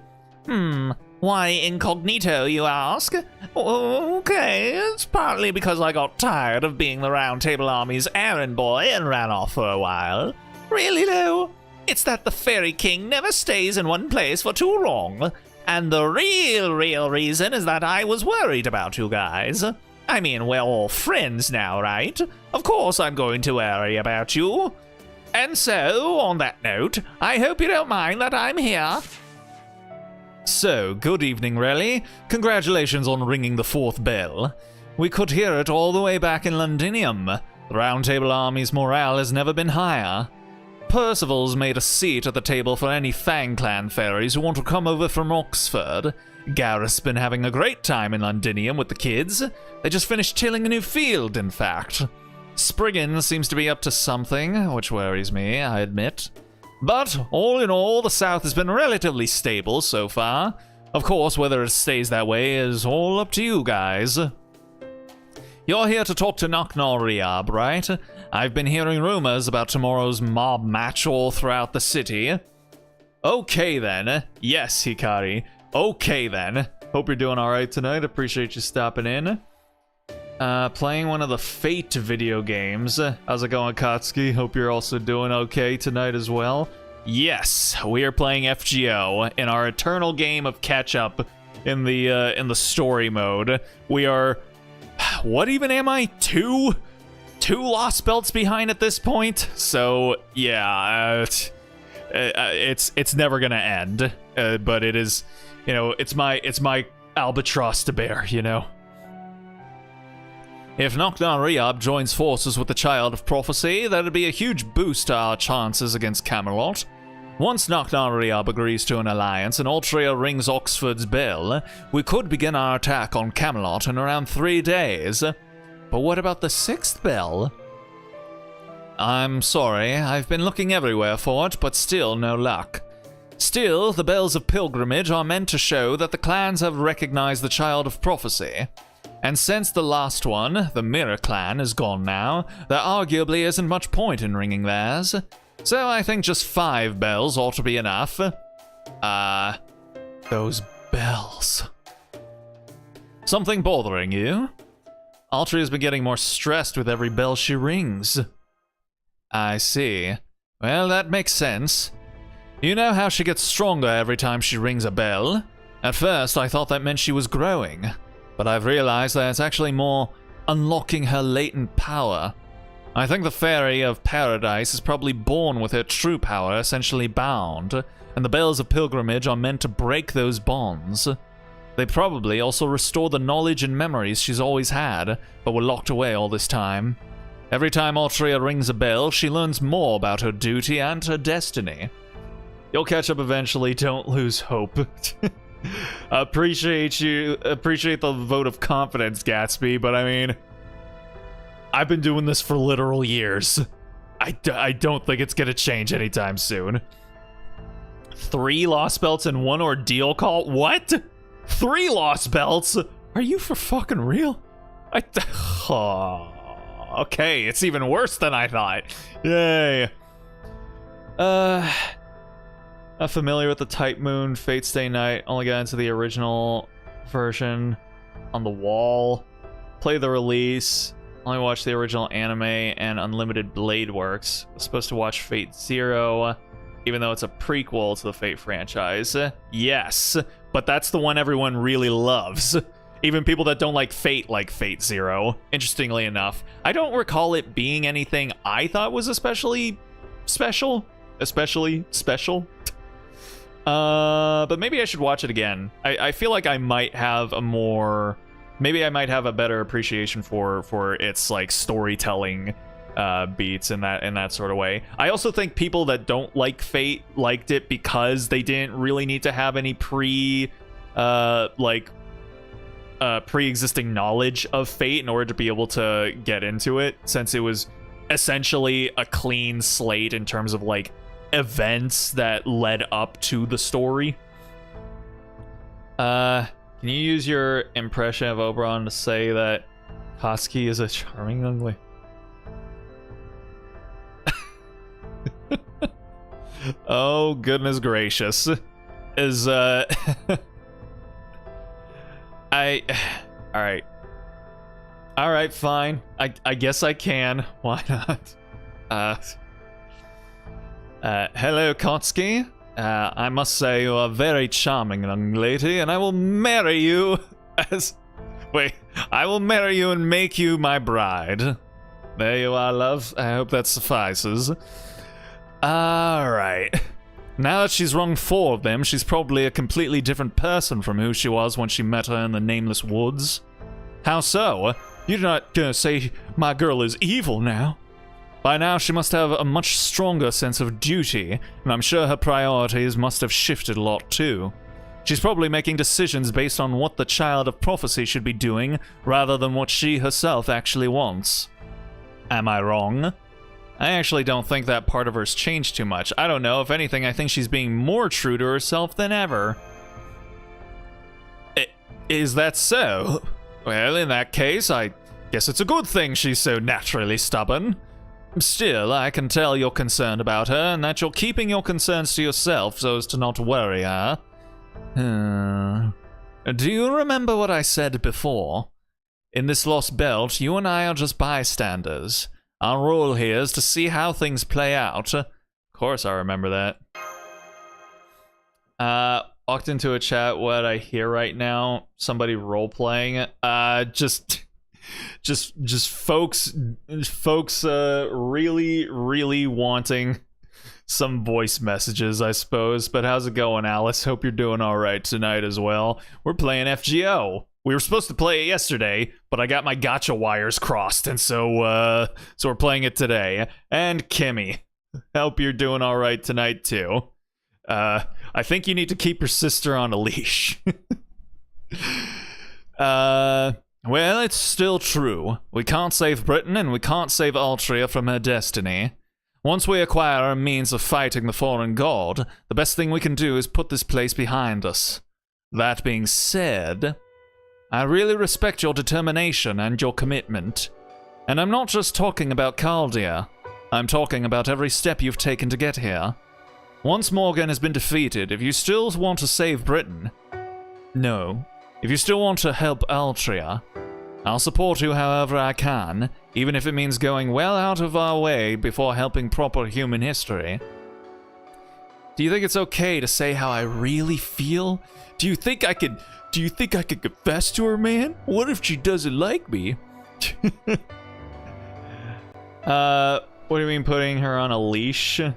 B: Why incognito, you ask? Okay, it's partly because I got tired of being the Round Table Army's errand boy and ran off for a while. Really, though? It's that the Fairy King never stays in one place for too long. And the real reason is that I was worried about you guys. I mean, we're all friends now, right? Of course I'm going to worry about you. And so, on that note, I hope you don't mind that I'm here.
A: So, good evening, Relly. Congratulations on ringing the 4th bell. We could hear it all the way back in Londinium. The Round Table Army's morale has never been higher. Percival's made a seat at the table for any Fang Clan fairies who want to come over from Oxford. Gareth's been having a great time in Londinium with the kids. They just finished tilling a new field, in fact. Spriggan seems to be up to something, which worries me, I admit. But, all in all, the South has been relatively stable so far. Of course, whether it stays that way is all up to you guys. You're here to talk to Knock Na Riab, right? I've been hearing rumors about tomorrow's mob match all throughout the city. Okay then. Yes, Hikari. Okay then. Hope you're doing alright tonight. Appreciate you stopping in. Playing one of the Fate video games. How's it going, Katsuki? Hope you're also doing okay tonight as well. Yes, we are playing FGO in our eternal game of catch-up in the story mode. We are... What even am I? Two lost belts behind at this point? So, yeah, it's never gonna end. But it is, you know, it's my albatross to bear, you know? If Nocturne Rehab joins forces with the Child of Prophecy, that'd be a huge boost to our chances against Camelot. Once Nocturne Rehab agrees to an alliance and Altria rings Oxford's bell, we could begin our attack on Camelot in around 3 days. But what about the 6th bell? I'm sorry, I've been looking everywhere for it, but still no luck. Still, the bells of pilgrimage are meant to show that the clans have recognized the Child of Prophecy. And since the last one, the Mirror Clan, is gone now, there arguably isn't much point in ringing theirs. So I think just 5 bells ought to be enough. Those bells. Something bothering you? Altria's been getting more stressed with every bell she rings. I see. Well, that makes sense. You know how she gets stronger every time she rings a bell? At first, I thought that meant she was growing. But I've realized that it's actually more unlocking her latent power. I think the Fairy of Paradise is probably born with her true power essentially bound, and the bells of pilgrimage are meant to break those bonds. They probably also restore the knowledge and memories she's always had, but were locked away all this time. Every time Altria rings a bell, she learns more about her duty and her destiny. You'll catch up eventually, don't lose hope. Appreciate the vote of confidence, Gatsby, but I mean, I've been doing this for literal years. I don't think it's gonna change anytime soon. 3 lost belts and 1 ordeal call? What? 3 lost belts? Are you for fucking real? Okay, it's even worse than I thought. Yay. I'm familiar with the Type Moon, Fate Stay Night. Only got into the original version on the wall. Play the release. Only watched the original anime and Unlimited Blade Works. Was supposed to watch Fate Zero, even though it's a prequel to the Fate franchise. Yes, but that's the one everyone really loves. Even people that don't like Fate Zero. Interestingly enough, I don't recall it being anything I thought was especially special. But maybe I should watch it again. I feel like I might have maybe I might have a better appreciation for its like storytelling beats in that sort of way. I also think people that don't like Fate liked it because they didn't really need to have any pre-existing knowledge of Fate in order to be able to get into it, since it was essentially a clean slate in terms of like events that led up to the story. Can you use your impression of Oberon to say that Koski is a charming young lady? Oh, goodness gracious. Alright. Alright, fine. I guess I can. Why not? Hello, Kotsky. I must say you are a very charming young lady, and I will marry you I will marry you and make you my bride. There you are, love. I hope that suffices. Alright. Now that she's wrung 4 of them, she's probably a completely different person from who she was when she met her in the Nameless Woods. How so? You're not gonna say my girl is evil now? By now, she must have a much stronger sense of duty, and I'm sure her priorities must have shifted a lot too. She's probably making decisions based on what the Child of Prophecy should be doing, rather than what she herself actually wants. Am I wrong? I actually don't think that part of her's changed too much. I don't know, if anything, I think she's being more true to herself than ever. Is that so? Well, in that case, I guess it's a good thing she's so naturally stubborn. Still, I can tell you're concerned about her, and that you're keeping your concerns to yourself so as to not worry her. Do you remember what I said before?
B: In this lost belt, you and I are just bystanders. Our role here is to see how things play out.
A: Of course I remember that. Walked into a chat, what I hear right now, somebody role-playing. Just folks really wanting some voice messages, I suppose. But how's it going, Alice? Hope you're doing all right tonight as well. We're playing FGO. We were supposed to play it yesterday, but I got my gotcha wires crossed, and so we're playing it today. And Kimmy, hope you're doing all right tonight too. I think you need to keep your sister on a leash.
B: Well, it's still true. We can't save Britain, and we can't save Altria from her destiny. Once we acquire a means of fighting the foreign god, the best thing we can do is put this place behind us. That being said, I really respect your determination and your commitment. And I'm not just talking about Caldia. I'm talking about every step you've taken to get here. Once Morgan has been defeated, if you still want to save Britain... No. If you still want to help Altria, I'll support you however I can, even if it means going well out of our way before helping proper human history. Do you think it's okay to say how I really feel? Do you think I could confess to her, man? What if she doesn't like me?
A: What do you mean putting her on a leash? What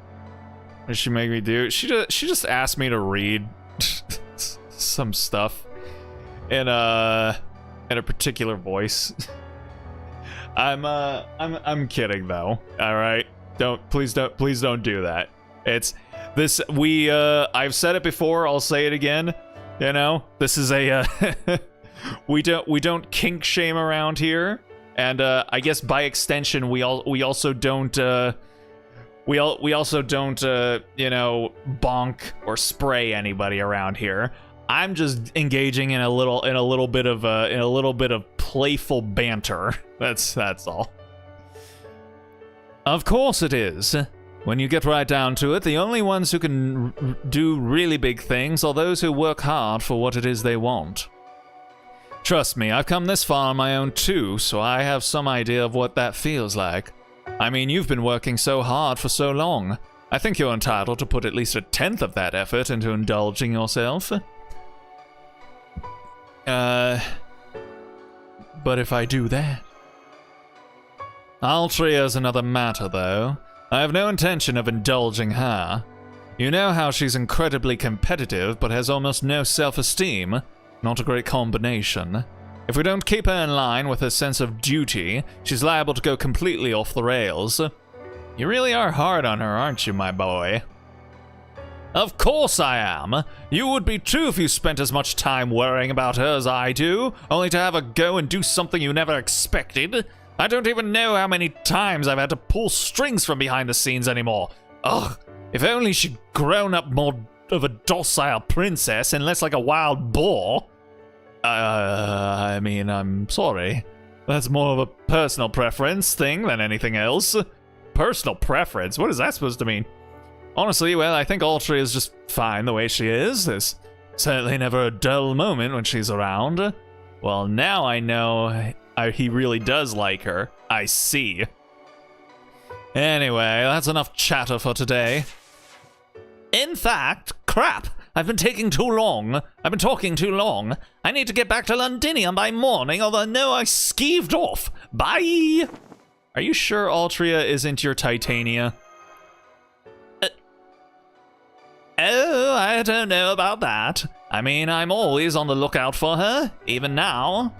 A: did she make me do? She just asked me to read some stuff in a particular voice. I'm kidding though. All right, please don't do that. It's this. I've said it before. I'll say it again. You know, this is a we don't kink shame around here, and I guess by extension we also don't you know, bonk or spray anybody around here. I'm just engaging in a little bit of playful banter. That's all.
B: Of course it is. When you get right down to it, the only ones who can do really big things are those who work hard for what it is they want. Trust me, I've come this far on my own too, so I have some idea of what that feels like. I mean, you've been working so hard for so long. I think you're entitled to put at least 1/10 of that effort into indulging yourself. But if I do that... Altria's another matter, though. I have no intention of indulging her. You know how she's incredibly competitive, but has almost no self-esteem. Not a great combination. If we don't keep her in line with her sense of duty, she's liable to go completely off the rails. You really are hard on her, aren't you, my boy? Of course I am. You would be too if you spent as much time worrying about her as I do, only to have her go and do something you never expected. I don't even know how many times I've had to pull strings from behind the scenes anymore. Ugh, if only she'd grown up more of a docile princess and less like a wild boar. I mean, I'm sorry. That's more of a personal preference thing than anything else. Personal preference? What is that supposed to mean? Honestly, well, I think Altria is just fine the way she is. There's certainly never a dull moment when she's around. Well, now I know he really does like her. I see. Anyway, that's enough chatter for today. In fact, crap! I've been taking too long. I've been talking too long. I need to get back to Londinium by morning, although no, I skeeved off. Bye!
A: Are you sure Altria isn't your Titania?
B: Oh, I don't know about that. I mean, I'm always on the lookout for her, even now.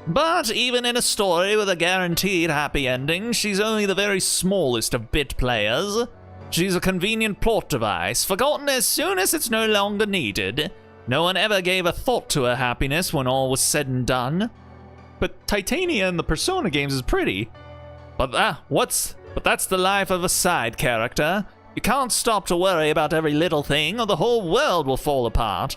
B: But even in a story with a guaranteed happy ending, she's only the very smallest of bit players. She's a convenient plot device, forgotten as soon as it's no longer needed. No one ever gave a thought to her happiness when all was said and done.
A: But Titania in the Persona games is pretty.
B: But that's the life of a side character. You can't stop to worry about every little thing, or the whole world will fall apart.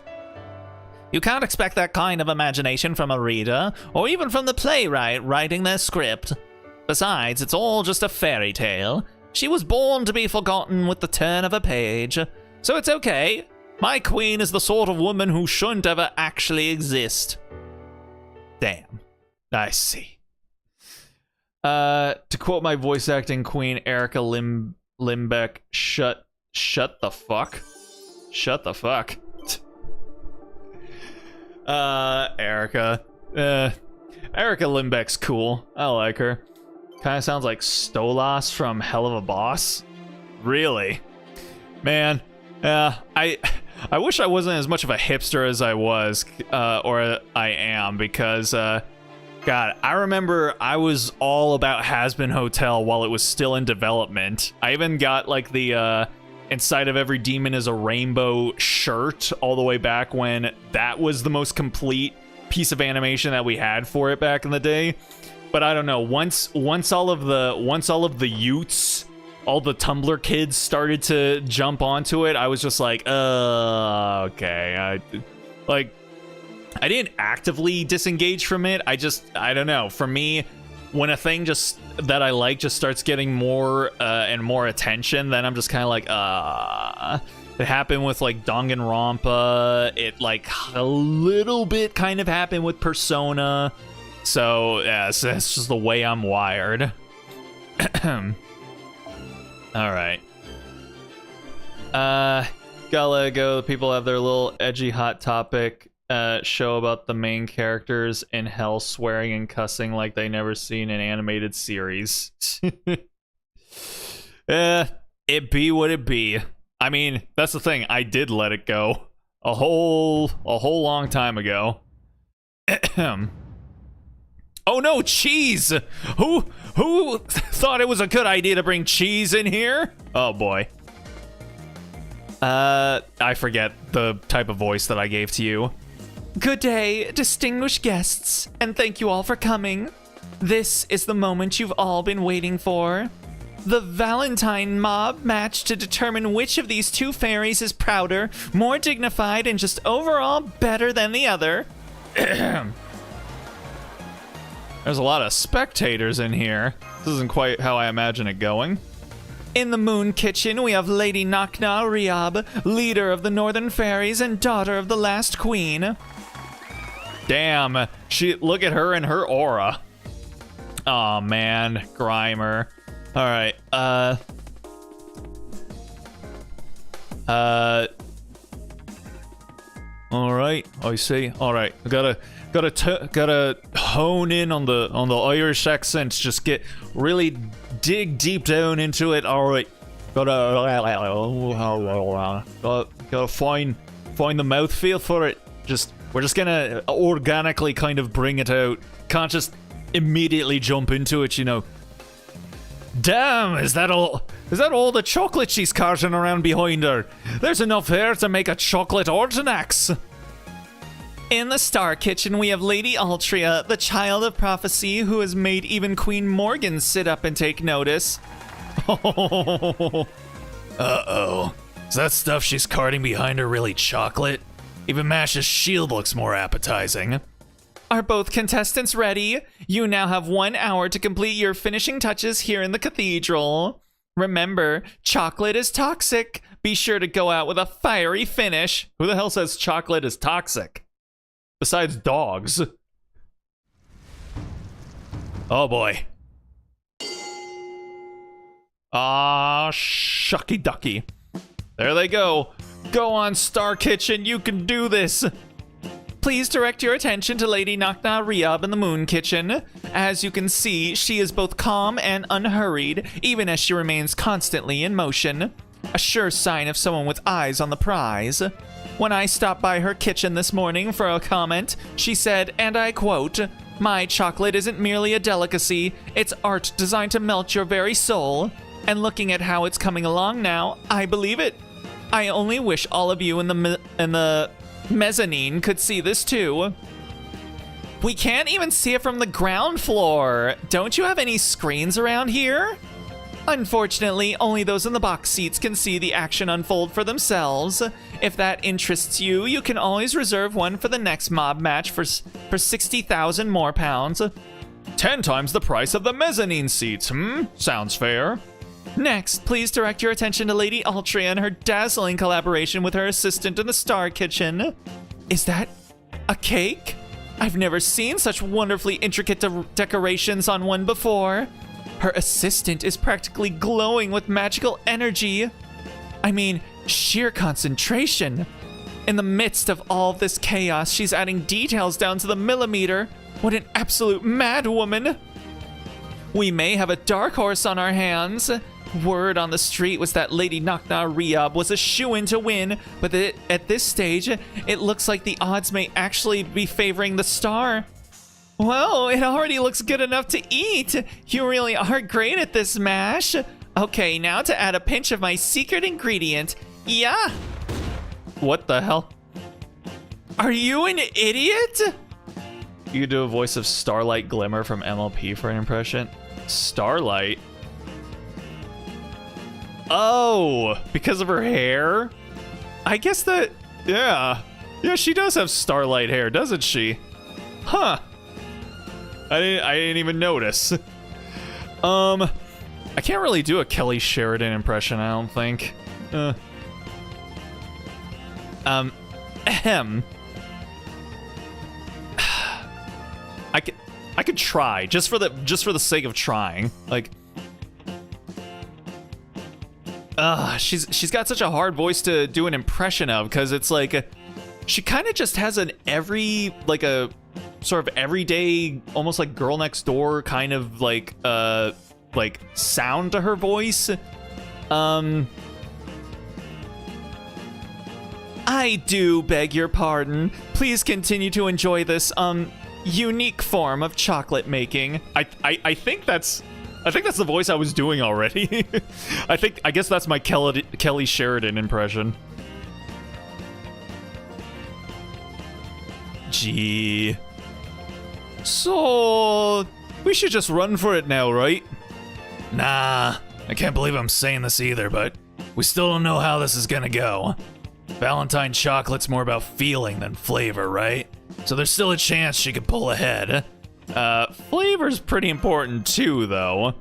B: You can't expect that kind of imagination from a reader, or even from the playwright writing their script. Besides, it's all just a fairy tale. She was born to be forgotten with the turn of a page. So it's okay. My queen is the sort of woman who shouldn't ever actually exist. Damn.
A: I see. To quote my voice acting queen, Erica Limbeck, shut the fuck. Shut the fuck. Erica. Erica Limbeck's cool. I like her. Kind of sounds like Stolas from Hell of a Boss. Really? Man, I wish I wasn't as much of a hipster as I was, or I am, because, God, I remember I was all about Has-Been Hotel while it was still in development. I even got, like, the, Inside of Every Demon is a Rainbow shirt all the way back when that was the most complete piece of animation that we had for it back in the day. But I don't know, once all of the youths, all the Tumblr kids started to jump onto it, I was just like, okay. I didn't actively disengage from it. I don't know. For me, when a thing that I like just starts getting more and more attention, then I'm just kind of like, It happened with like Danganronpa. It like a little bit kind of happened with Persona. So yeah, so that's just the way I'm wired. All right. Gotta let it go. People have their little edgy hot topic show about the main characters in hell swearing and cussing like they never seen an animated series. It be what it be. I mean, that's the thing. I did let it go a whole long time ago. Oh no, cheese! Who thought it was a good idea to bring cheese in here? Oh boy. I forget the type of voice that I gave to you.
B: Good day, distinguished guests, and thank you all for coming. This is the moment you've all been waiting for. The Valentine mob match to determine which of these two fairies is prouder, more dignified, and just overall better than the other.
A: There's a lot of spectators in here. This isn't quite how I imagine it going.
B: In the Moon Kitchen, we have Lady Nakna Riab, leader of the Northern Fairies and daughter of the last queen.
A: Damn, look at her and her aura. Oh man, Grimer. All right, all right, I see. All right, I gotta hone in on the Irish accents. Just really dig deep down into it. All right, gotta find the mouthfeel for it. We're just gonna organically kind of bring it out. Can't just immediately jump into it, you know. Damn, is that all the chocolate she's carting around behind her? There's enough here to make a chocolate Ordinax.
B: In the Star Kitchen, we have Lady Altria, the child of prophecy, who has made even Queen Morgan sit up and take notice.
A: Uh-oh. Is that stuff she's carting behind her really chocolate? Even Mash's shield looks more appetizing.
B: Are both contestants ready? You now have 1 hour to complete your finishing touches here in the cathedral. Remember, chocolate is toxic. Be sure to go out with a fiery finish.
A: Who the hell says chocolate is toxic? Besides dogs. Oh boy. Ah, shucky ducky. There they go. Go on, Star Kitchen, you can do this.
B: Please direct your attention to Lady Nakna Riab in the Moon Kitchen. As you can see, she is both calm and unhurried, even as she remains constantly in motion. A sure sign of someone with eyes on the prize. When I stopped by her kitchen this morning for a comment, she said, and I quote, "My chocolate isn't merely a delicacy, it's art designed to melt your very soul." And looking at how it's coming along now, I believe it. I only wish all of you in the mezzanine could see this too. We can't even see it from the ground floor. Don't you have any screens around here? Unfortunately, only those in the box seats can see the action unfold for themselves. If that interests you, you can always reserve one for the next mob match for 60,000 more pounds.
A: 10 times the price of the mezzanine seats, Sounds fair.
B: Next, please direct your attention to Lady Altria and her dazzling collaboration with her assistant in the Star Kitchen. Is that a cake? I've never seen such wonderfully intricate decorations on one before. Her assistant is practically glowing with magical energy. I mean, sheer concentration. In the midst of all of this chaos, she's adding details down to the millimeter. What an absolute madwoman. We may have a dark horse on our hands. Word on the street was that Lady Nakna Riyab was a shoo-in to win, but at this stage, it looks like the odds may actually be favoring the star. Whoa, it already looks good enough to eat. You really are great at this, Mash. Okay, now to add a pinch of my secret ingredient. Yeah.
A: What the hell?
B: Are you an idiot?
A: You could do a voice of Starlight Glimmer from MLP for an impression. Starlight? Oh, because of her hair? I guess that, yeah. Yeah, she does have starlight hair, doesn't she? Huh. I didn't even notice. I can't really do a Kelly Sheridan impression, I don't think. Ahem. I could try, just for the sake of trying. Like, she's got such a hard voice to do an impression of, because it's like she kind of just has a sort of everyday, almost like girl next door kind of like sound to her voice. I do beg your pardon. Please continue to enjoy this unique form of chocolate making. I think that's the voice I was doing already. I guess that's my Kelly Sheridan impression. Gee. So, we should just run for it now, right?
C: Nah, I can't believe I'm saying this either, but we still don't know how this is gonna go. Valentine chocolate's more about feeling than flavor, right? So there's still a chance she could pull ahead.
A: Flavor's pretty important too, though.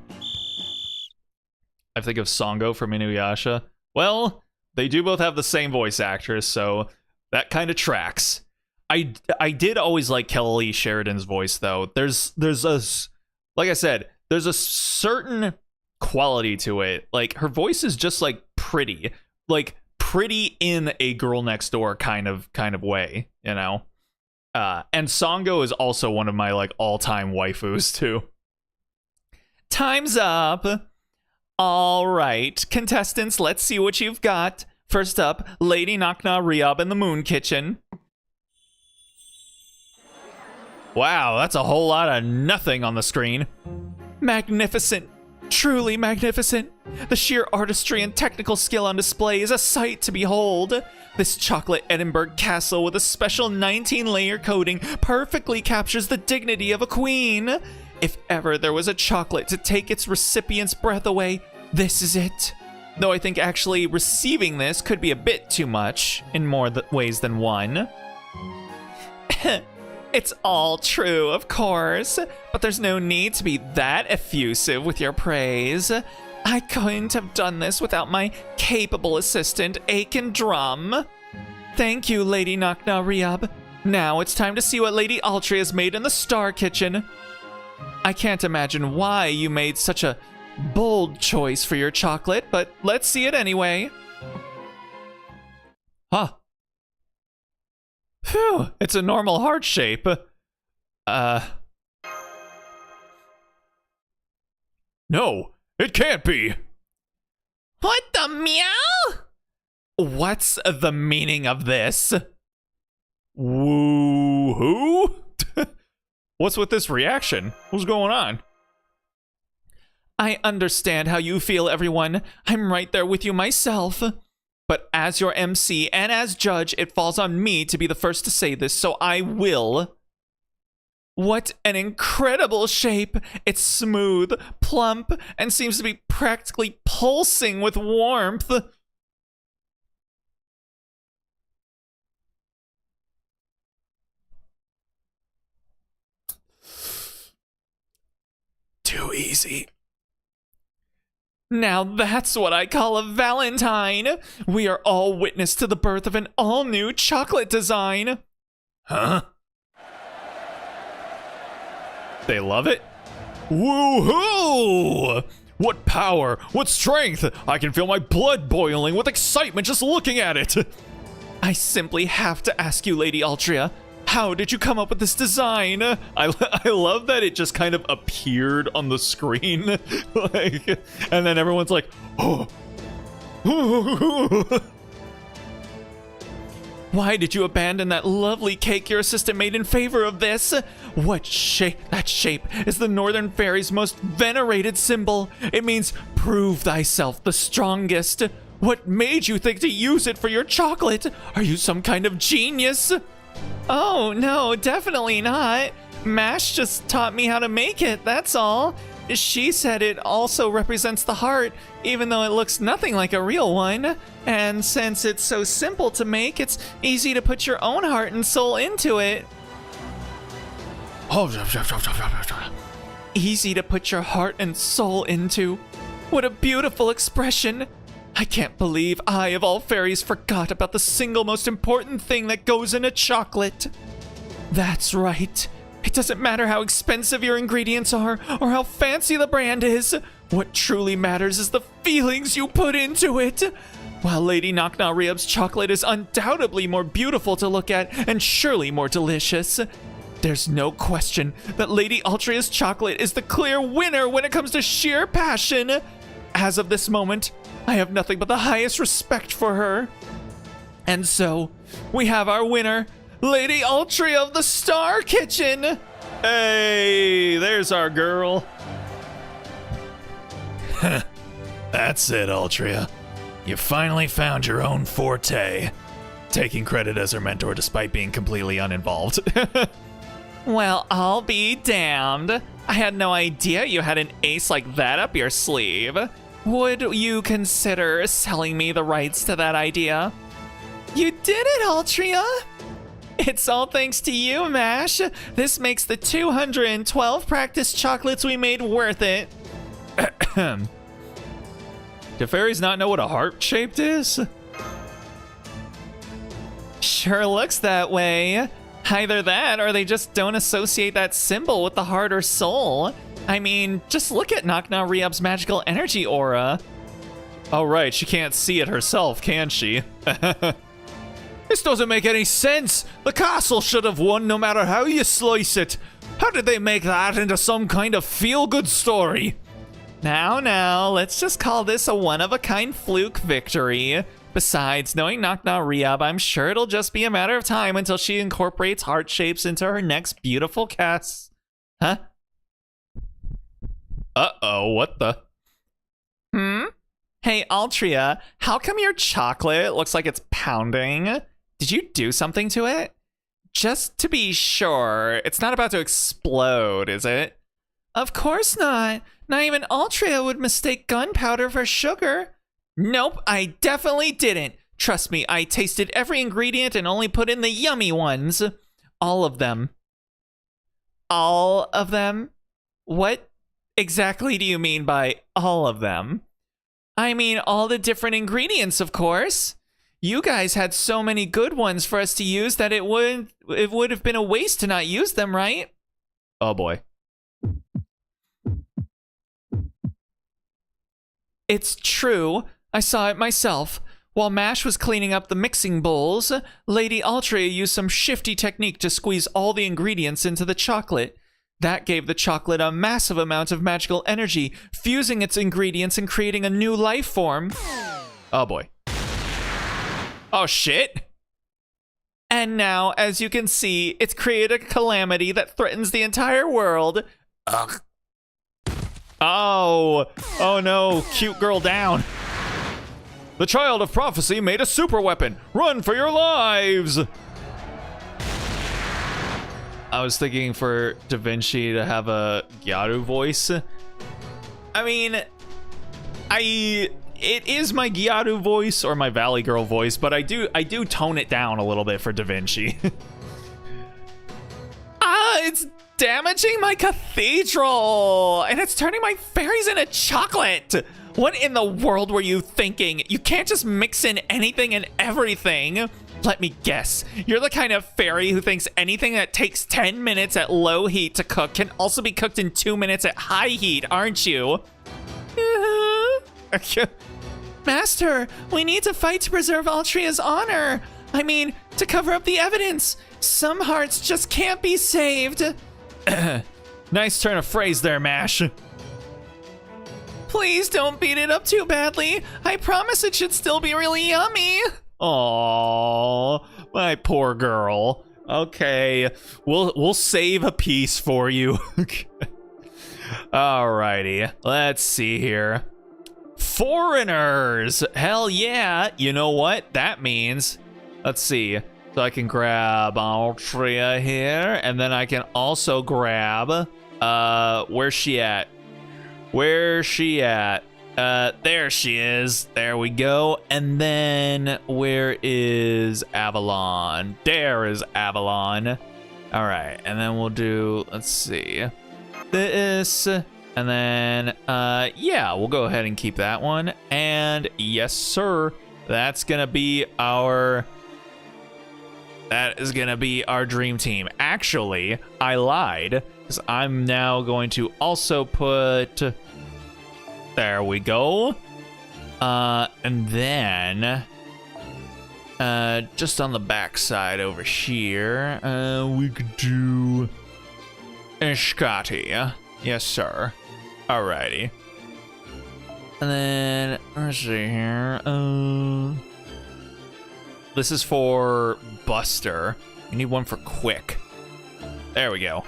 A: I think of Songo from Inuyasha. Well, they do both have the same voice actress, so that kind of tracks. I did always like Kelly Sheridan's voice, though. There's a, like I said, there's a certain quality to it. Like, her voice is just like pretty in a girl next door kind of way, you know. And Songo is also one of my like all-time waifus too.
B: Time's up. All right, contestants, let's see what you've got. First up, Lady Nakna Riyab in the Moon Kitchen.
A: Wow, that's a whole lot of nothing on the screen.
B: Magnificent. Truly magnificent. The sheer artistry and technical skill on display is a sight to behold. This chocolate Edinburgh castle with a special 19-layer coating perfectly captures the dignity of a queen. If ever there was a chocolate to take its recipient's breath away, this is it. Though I think actually receiving this could be a bit too much, in more ways than one. It's all true, of course, but there's no need to be that effusive with your praise. I couldn't have done this without my capable assistant, Aiken Drum. Thank you, Lady Nakna Riyab. Now it's time to see what Lady Altry has made in the Star Kitchen. I can't imagine why you made such a bold choice for your chocolate, but let's see it anyway.
A: Huh. Phew, it's a normal heart shape. No, it can't be.
B: What the meow? What's the meaning of this?
A: Woo-hoo? What's with this reaction? What's going on?
B: I understand how you feel, everyone. I'm right there with you myself. But as your MC and as judge, it falls on me to be the first to say this, so I will. What an incredible shape! It's smooth, plump, and seems to be practically pulsing with warmth.
C: Too easy.
B: Now that's what I call a Valentine. We are all witness to the birth of an all-new chocolate design.
C: Huh?
A: They love it?
C: Woohoo! What power! What strength! I can feel my blood boiling with excitement just looking at it!
B: I simply have to ask you, Lady Altria, how did you come up with this design?
A: I love that it just kind of appeared on the screen. Like, and then everyone's like, oh.
B: Why did you abandon that lovely cake your assistant made in favor of this? What shape? That shape is the Northern Fairy's most venerated symbol. It means prove thyself the strongest. What made you think to use it for your chocolate? Are you some kind of genius? Oh, no, definitely not. Mash just taught me how to make it, that's all. She said it also represents the heart, even though it looks nothing like a real one. And since it's so simple to make, it's easy to put your own heart and soul into it. Easy to put your heart and soul into. What a beautiful expression. I can't believe I, of all fairies, forgot about the single most important thing that goes in a chocolate. That's right. It doesn't matter how expensive your ingredients are or how fancy the brand is. What truly matters is the feelings you put into it. While Lady Knock Knock Riab's chocolate is undoubtedly more beautiful to look at and surely more delicious, there's no question that Lady Altria's chocolate is the clear winner when it comes to sheer passion. As of this moment, I have nothing but the highest respect for her. And so, we have our winner, Lady Altria of the Star Kitchen.
A: Hey, there's our girl.
C: That's it, Altria. You finally found your own forte. Taking credit as her mentor despite being completely uninvolved.
B: Well, I'll be damned. I had no idea you had an ace like that up your sleeve. Would you consider selling me the rights to that idea? You did it, Altria! It's all thanks to you, Mash. This makes the 212 practice chocolates we made worth it.
A: Do fairies not know what a heart-shaped is?
B: Sure looks that way. Either that, or they just don't associate that symbol with the heart or soul. I mean, just look at Knock Knock Riab's magical energy aura.
A: Oh, right, she can't see it herself, can she?
C: This doesn't make any sense. The castle should have won no matter how you slice it. How did they make that into some kind of feel-good story?
B: Now, let's just call this a one-of-a-kind fluke victory. Besides, knowing Knock Knock Riab, I'm sure it'll just be a matter of time until she incorporates heart shapes into her next beautiful cast. Huh?
A: Uh-oh, what the?
B: Hey, Altria, how come your chocolate looks like it's pounding? Did you do something to it? Just to be sure, it's not about to explode, is it? Of course not. Not even Altria would mistake gunpowder for sugar. Nope, I definitely didn't. Trust me, I tasted every ingredient and only put in the yummy ones. All of them. All of them? What exactly do you mean by all of them? I mean all the different ingredients, of course. You guys had so many good ones for us to use that it would have been a waste to not use them, right?
A: Oh boy.
B: It's true. I saw it myself. While Mash was cleaning up the mixing bowls, Lady Altria used some shifty technique to squeeze all the ingredients into the chocolate. That gave the chocolate a massive amount of magical energy, fusing its ingredients and creating a new life form.
A: Oh boy.
B: Oh shit. And now, as you can see, it's created a calamity that threatens the entire world. Ugh.
A: Oh no, cute girl down.
C: The child of prophecy made a super weapon. Run for your lives.
A: I was thinking for Da Vinci to have a Gyaru voice. I mean, it is my Gyaru voice or my Valley Girl voice, but I do tone it down a little bit for Da Vinci.
B: It's damaging my cathedral, and it's turning my fairies into chocolate. What in the world were you thinking? You can't just mix in anything and everything. Let me guess. You're the kind of fairy who thinks anything that takes 10 minutes at low heat to cook can also be cooked in 2 minutes at high heat, aren't you? Master, we need to fight to preserve Altria's honor. I mean, to cover up the evidence. Some hearts just can't be saved.
A: Nice turn of phrase there, Mash.
B: Please don't beat it up too badly. I promise it should still be really yummy.
A: Aww, my poor girl. Okay, we'll save a piece for you. Alrighty, let's see here. Foreigners! Hell yeah! You know what that means? Let's see. So I can grab Altria here, and then I can also grab, where's she at? Where's she at? There she is. There we go. And then where is Avalon? There is Avalon. All right, and then we'll do, let's see, this, and then, yeah, we'll go ahead and keep that one. And yes, sir, that's gonna be our... That is gonna be our dream team. Actually, I lied, because I'm now going to also put... There we go. And then... just on the back side over here, we could do... Scotty. Yes, sir. Alrighty. And then, let's see here. This is for Buster. We need one for Quick. There we go.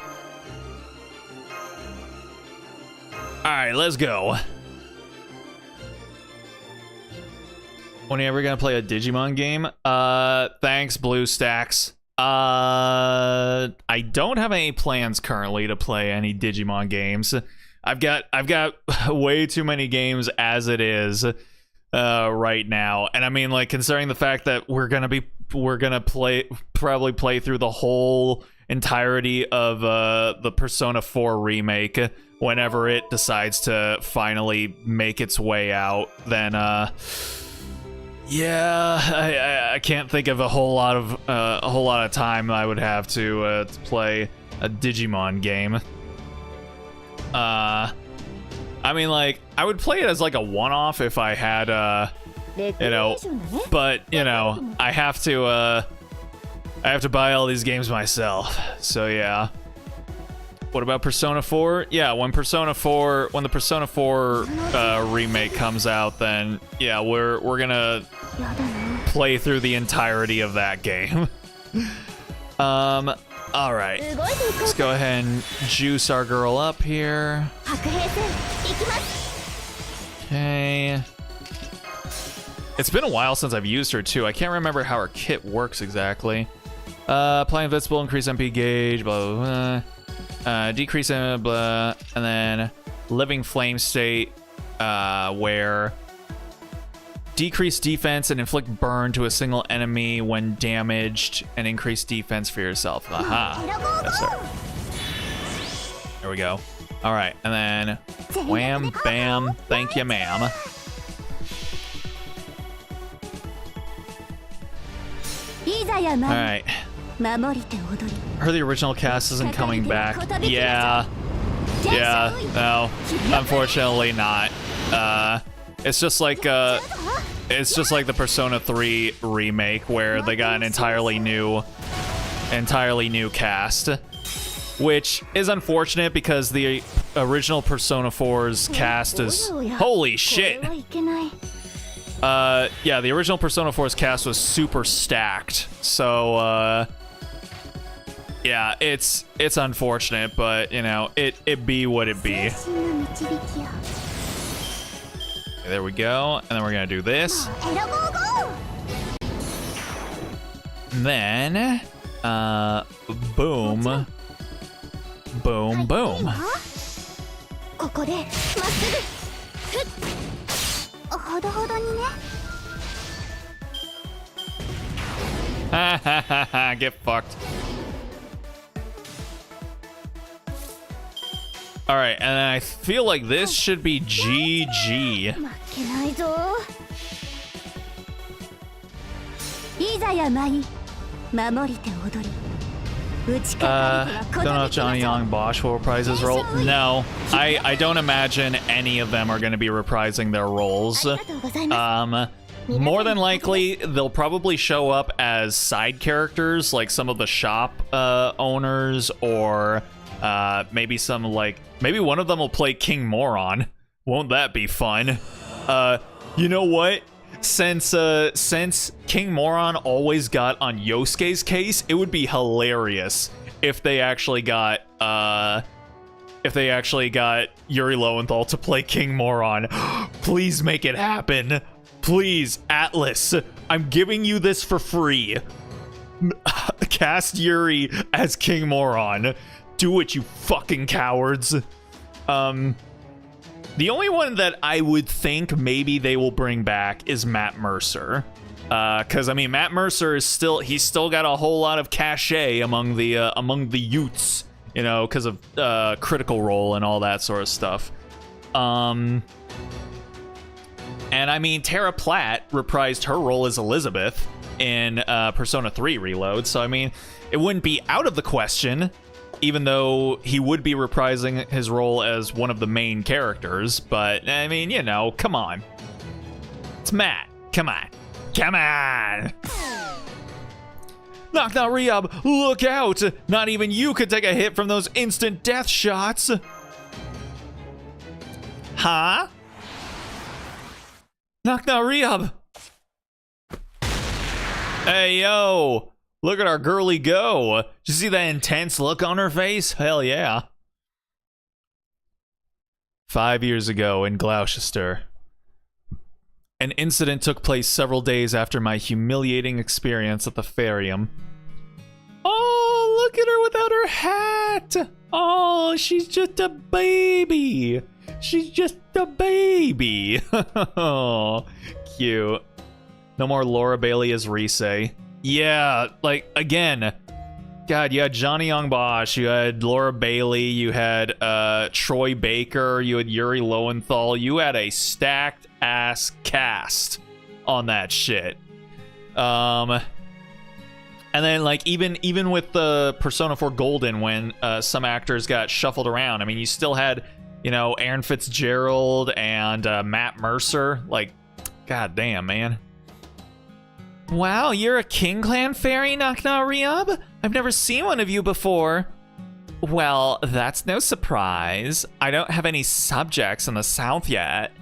A: Alright, let's go. When are you ever gonna play a Digimon game? Thanks, BlueStacks. I don't have any plans currently to play any Digimon games. I've got way too many games as it is. Right now, and I mean, like, considering the fact that we're gonna probably play through the whole entirety of the Persona 4 remake whenever it decides to finally make its way out, then yeah, I can't think of a whole lot of time I would have to play a Digimon game. I mean, like, I would play it as like a one-off if I had, you know, but, you know, I have to buy all these games myself. So yeah. What about Persona 4? Yeah, when the Persona 4 remake comes out, then yeah, we're gonna play through the entirety of that game. All right, let's go ahead and juice our girl up here. Okay. It's been a while since I've used her too. I can't remember how her kit works exactly. Apply invincible, increase MP gauge, blah, blah, blah. Decrease, blah, and then living flame state, where decrease defense and inflict burn to a single enemy when damaged, and increase defense for yourself. Aha. Yes, sir. There we go. All right, and then wham, bam, thank you, ma'am. All right. Heard the original cast isn't coming back. Yeah, no, unfortunately not. It's just like the Persona 3 remake where they got an entirely new cast, which is unfortunate because the original Persona 4's cast is holy shit. Yeah, the original Persona 4's cast was super stacked, so yeah, it's unfortunate, but you know, it be what it be. There we go, and then we're gonna do this. And then, boom, boom, boom. Ha ha ha ha, get fucked. Alright, and I feel like this should be GG. Don't know if Johnny Young Bosch will reprise his role. No, I don't imagine any of them are going to be reprising their roles. More than likely, they'll probably show up as side characters, like some of the shop owners, or maybe maybe one of them will play King Moron. Won't that be fun? You know what? Since King Moron always got on Yosuke's case, it would be hilarious if they actually got Yuri Lowenthal to play King Moron. Please make it happen. Please, Atlas, I'm giving you this for free. Cast Yuri as King Moron. Do it, you fucking cowards. The only one that I would think maybe they will bring back is Matt Mercer. Because, I mean, Matt Mercer is he's still got a whole lot of cachet among the youths, you know, because of Critical Role and all that sort of stuff. And, I mean, Tara Platt reprised her role as Elizabeth in Persona 3 Reload, so, I mean, it wouldn't be out of the question, even though he would be reprising his role as one of the main characters. But, I mean, you know, come on. It's Matt. Come on. Come on! Knock Knock Rehab, look out! Not even you could take a hit from those instant death shots! Huh? Knock Knock Rehab! Hey, yo! Look at our girly go. Did you see that intense look on her face? Hell yeah. 5 years ago in Gloucester, an incident took place several days after my humiliating experience at the Farium. Oh, look at her without her hat. Oh, she's just a baby. She's just a baby. Oh, cute. No more Laura Bailey as Rise. Yeah, like, again, God, you had Johnny Young Bosch, you had Laura Bailey, you had Troy Baker, you had Yuri Lowenthal, you had a stacked ass cast on that shit. And then, like, even with the Persona 4 Golden, when some actors got shuffled around, I mean, you still had, you know, Aaron Fitzgerald and Matt Mercer. Like, god damn, man. Wow, you're a King Clan fairy, Knock Knock Rehab? I've never seen one of you before. Well, that's no surprise. I don't have any subjects in the South yet.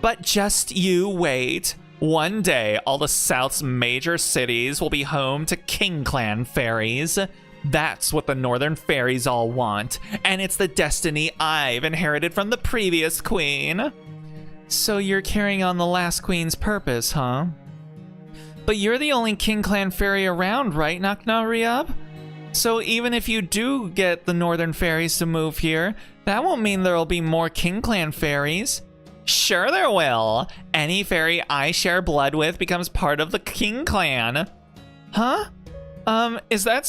A: But just you wait. One day, all the South's major cities will be home to King Clan fairies. That's what the Northern fairies all want, and it's the destiny I've inherited from the previous queen. So you're carrying on the last queen's purpose, huh? But you're the only King Clan fairy around, right, Knock Knock Rehab? So even if you do get the Northern fairies to move here, that won't mean there'll be more King Clan fairies. Sure there will. Any fairy I share blood with becomes part of the King Clan. Huh? Is that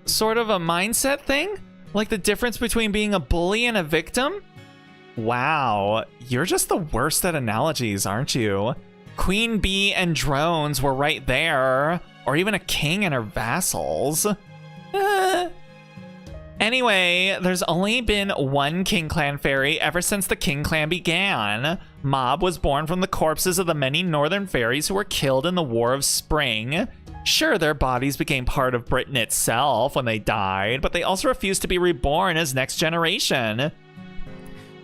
A: sort of a mindset thing? Like the difference between being a bully and a victim? Wow, you're just the worst at analogies, aren't you? Queen Bee and drones were right there, or even a king and her vassals. Anyway, there's only been one King Clan fairy ever since the King Clan began. Mob was born from the corpses of the many northern fairies who were killed in the War of Spring. Sure, their bodies became part of Britain itself when they died, but they also refused to be reborn as next generation.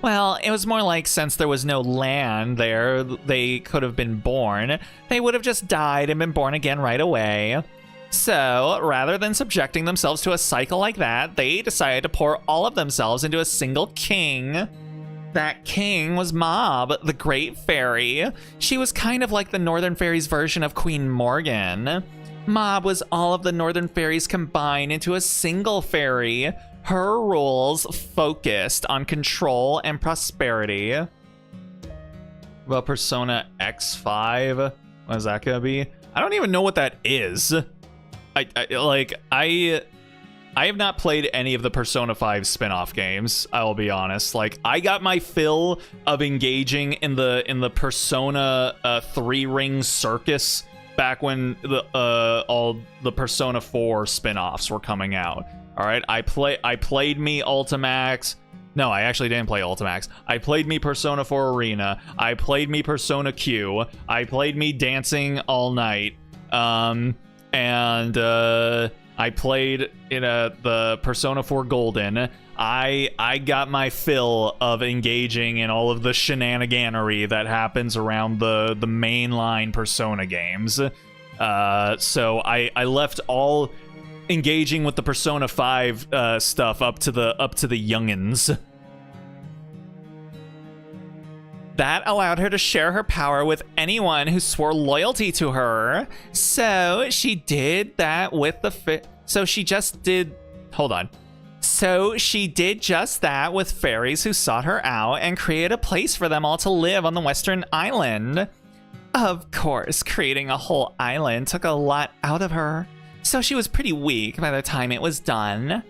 A: Well, it was more like since there was no land there, they could have been born. They would have just died and been born again right away. So, rather than subjecting themselves to a cycle like that, they decided to pour all of themselves into a single king. That king was Mob, the Great Fairy. She was kind of like the Northern Fairies' version of Queen Morgan. Mob was all of the Northern Fairies combined into a single fairy. Her rules focused on control and prosperity. Well, Persona X5, what is that gonna be? I don't even know what that is. I have not played any of the Persona 5 spin-off games, I will be honest. Like, I got my fill of engaging in the Persona 3 Ring Circus back when the all the Persona 4 spin-offs were coming out. All right, I played me Ultimax. No, I actually didn't play Ultimax. I played me Persona 4 Arena. I played me Persona Q. I played me Dancing All Night. And I played in the Persona 4 Golden. I got my fill of engaging in all of the shenaniganery that happens around the mainline Persona games. So I left all engaging with the Persona 5 stuff up to the youngins.
B: That allowed her to share her power with anyone who swore loyalty to her. So she did that with So she did just that with fairies who sought her out and created a place for them all to live on the Western Island. Of course, creating a whole island took a lot out of her, so she was pretty weak by the time it was done.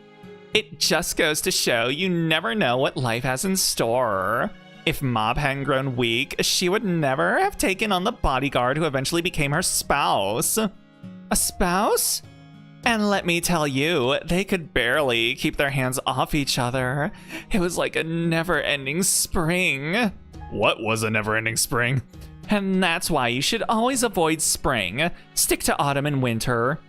B: It just goes to show you never know what life has in store. If Mob hadn't grown weak, she would never have taken on the bodyguard who eventually became her spouse. A spouse? And let me tell you, they could barely keep their hands off each other. It was like a never-ending spring.
A: What was a never-ending spring?
B: And that's why you should always avoid spring. Stick to autumn and winter.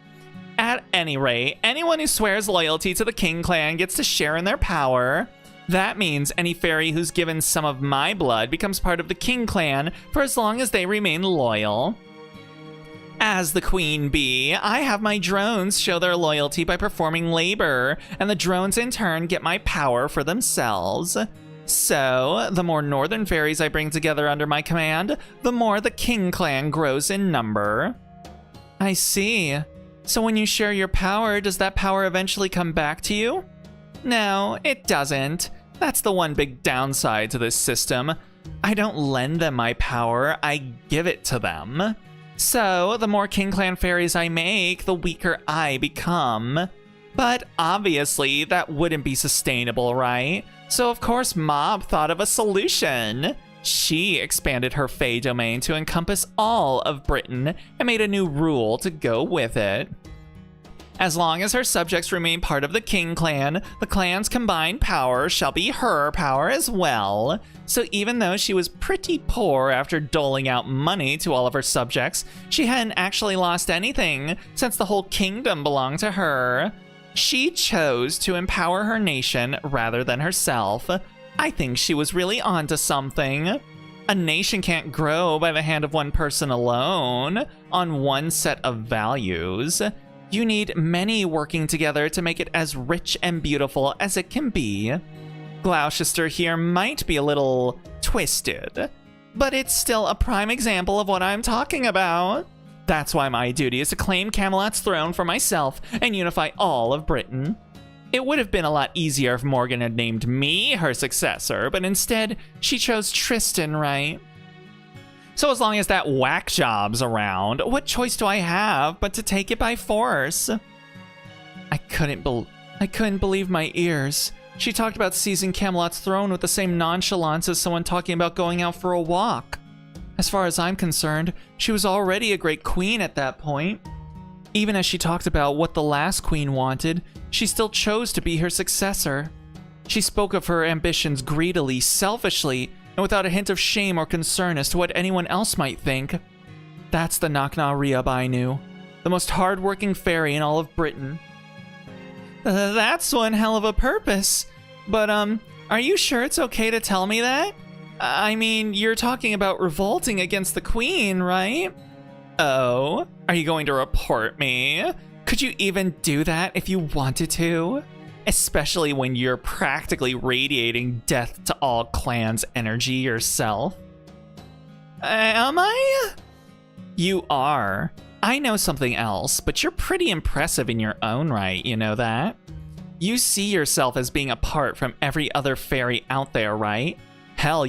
B: At any rate, anyone who swears loyalty to the King Clan gets to share in their power. That means any fairy who's given some of my blood becomes part of the King Clan for as long as they remain loyal. As the queen bee, I have my drones show their loyalty by performing labor, and the drones in turn get my power for themselves. So, the more northern fairies I bring together under my command, the more the King Clan grows in number. I see. So when you share your power, does that power eventually come back to you? No, it doesn't. That's the one big downside to this system. I don't lend them my power, I give it to them. So, the more King Clan fairies I make, the weaker I become. But obviously, that wouldn't be sustainable, right? So of course Mob thought of a solution. She expanded her Fey domain to encompass all of Britain and made a new rule to go with it. As long as her subjects remain part of the King Clan, the clan's combined power shall be her power as well. So even though she was pretty poor after doling out money to all of her subjects, she hadn't actually lost anything, since the whole kingdom belonged to her. She chose to empower her nation rather than herself. I think she was really onto something. A nation can't grow by the hand of one person alone, on one set of values. You need many working together to make it as rich and beautiful as it can be. Gloucester here might be a little twisted, but it's still a prime example of what I'm talking about. That's why my duty is to claim Camelot's throne for myself and unify all of Britain. It would have been a lot easier if Morgan had named me her successor, but instead, she chose Tristan, right? So as long as that whack job's around, what choice do I have but to take it by force? I couldn't believe my ears. She talked about seizing Camelot's throne with the same nonchalance as someone talking about going out for a walk. As far as I'm concerned, she was already a great queen at that point. Even as she talked about what the last queen wanted, she still chose to be her successor. She spoke of her ambitions greedily, selfishly, and without a hint of shame or concern as to what anyone else might think. That's the Knock-Nah-Rehab I knew. The most hard-working fairy in all of Britain. That's one hell of a purpose. But, are you sure it's okay to tell me that? I mean, you're talking about revolting against the queen, right? Oh, are you going to report me? Could you even do that if you wanted to? Especially when you're practically radiating death to all clans' energy yourself. Am I? You are. I know something else, but you're pretty impressive in your own right, you know that? You see yourself as being apart from every other fairy out there, right? Hell,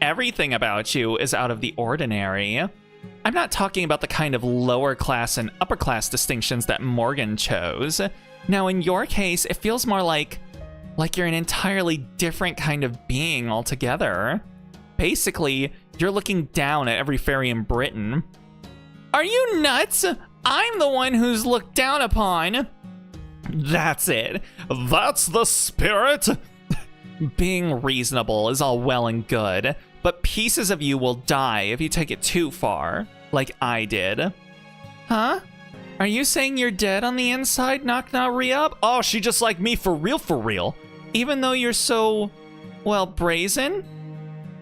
B: everything about you is out of the ordinary. I'm not talking about the kind of lower class and upper class distinctions that Morgan chose. Now, in your case, it feels more like you're an entirely different kind of being altogether. Basically, you're looking down at every fairy in Britain. Are you nuts? I'm the one who's looked down upon. That's it. That's the spirit. Being reasonable is all well and good, but pieces of you will die if you take it too far, like I did. Huh? Are you saying you're dead on the inside, knock knock re-up?
A: Oh, she just like me for real, for real.
B: Even though you're so, well, brazen?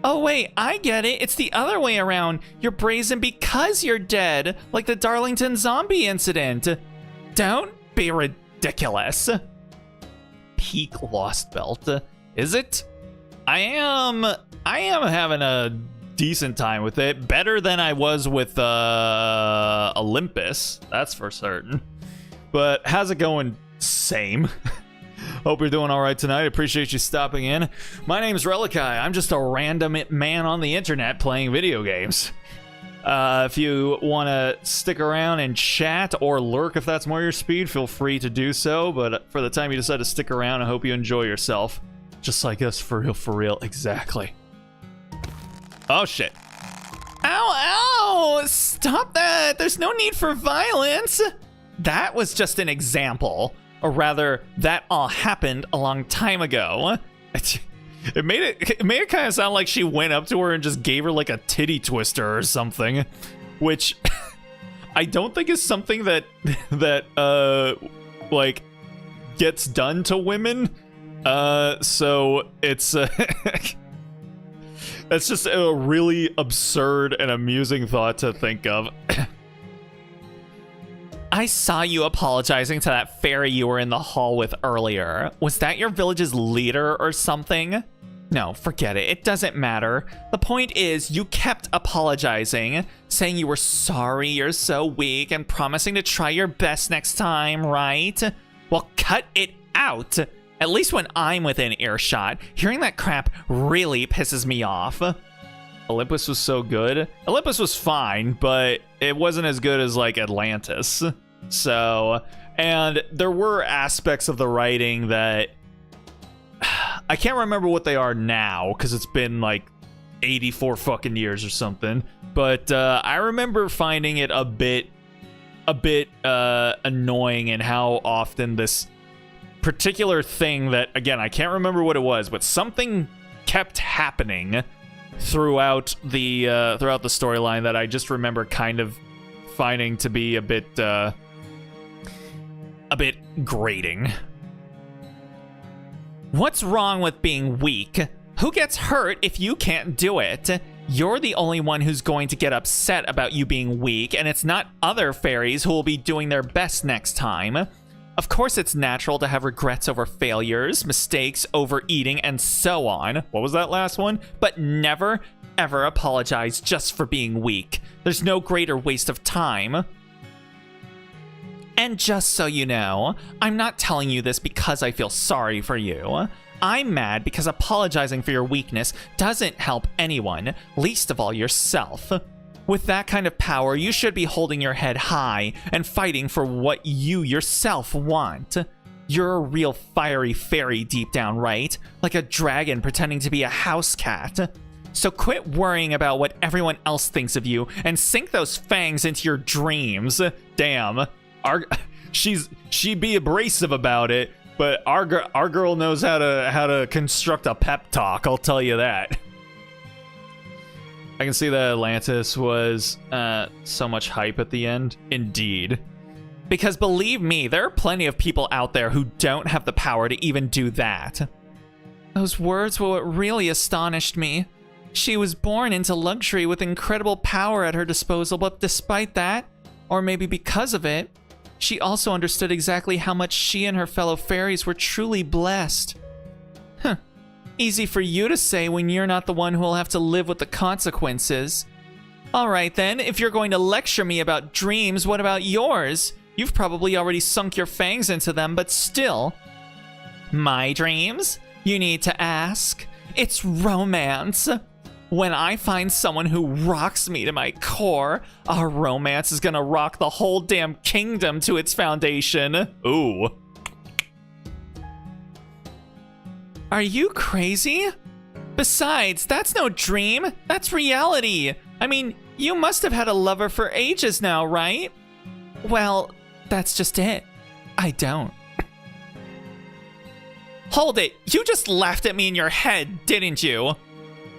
B: Oh wait, I get it. It's the other way around. You're brazen because you're dead, like the Darlington zombie incident. Don't be ridiculous.
A: Peak Lost Belt. Is it? I am having a decent time with it. Better than I was with Olympus, that's for certain. But how's it going? Same. Hope you're doing all right tonight. Appreciate you stopping in. My name's Relikai. I'm just a random man on the internet playing video games. If you want to stick around and chat or lurk if that's more your speed, feel free to do so. But for the time you decide to stick around, I hope you enjoy yourself. Just like us, for real, exactly. Oh, shit.
B: Ow, ow! Stop that! There's no need for violence! That was just an example. Or rather, that all happened a long time ago.
A: It made it kind of sound like she went up to her and just gave her like a titty twister or something, which I don't think is something that like gets done to women. So it's that's just a really absurd and amusing thought to think of.
B: I saw you apologizing to that fairy you were in the hall with earlier. Was that your village's leader or something? No, forget it. It doesn't matter. The point is, you kept apologizing, saying you were sorry you're so weak and promising to try your best next time, right? Well, cut it out. At least when I'm within earshot. Hearing that crap really pisses me off.
A: Olympus was so good. Olympus was fine, but it wasn't as good as like Atlantis. So, and there were aspects of the writing that I can't remember what they are now because it's been like 84 fucking years or something. But I remember finding it a bit annoying in how often this particular thing that, again, I can't remember what it was, but something kept happening throughout the storyline that I just remember kind of finding to be a bit grating.
B: What's wrong with being weak? Who gets hurt if you can't do it? You're the only one who's going to get upset about you being weak, and it's not other fairies who will be doing their best next time. Of course, it's natural to have regrets over failures, mistakes, overeating, and so on.
A: What was that last one?
B: But never, ever apologize just for being weak. There's no greater waste of time. And just so you know, I'm not telling you this because I feel sorry for you. I'm mad because apologizing for your weakness doesn't help anyone, least of all yourself. With that kind of power, you should be holding your head high and fighting for what you yourself want. You're a real fiery fairy deep down, right? Like a dragon pretending to be a house cat. So quit worrying about what everyone else thinks of you and sink those fangs into your dreams.
A: Damn. She'd be abrasive about it, but our girl knows how to construct a pep talk, I'll tell you that. I can see that Atlantis was so much hype at the end. Indeed.
B: Because believe me, there are plenty of people out there who don't have the power to even do that. Those words were what really astonished me. She was born into luxury with incredible power at her disposal, but despite that, or maybe because of it, she also understood exactly how much she and her fellow fairies were truly blessed. Huh. Easy for you to say when you're not the one who will have to live with the consequences. Alright then, if you're going to lecture me about dreams, what about yours? You've probably already sunk your fangs into them, but still. My dreams? You need to ask. It's romance. When I find someone who rocks me to my core, our romance is gonna rock the whole damn kingdom to its foundation.
A: Ooh.
B: Are you crazy? Besides, that's no dream. That's reality. I mean, You must have had a lover for ages now, right? Well, that's just it. I don't. Hold it! You just laughed at me in your head, didn't you?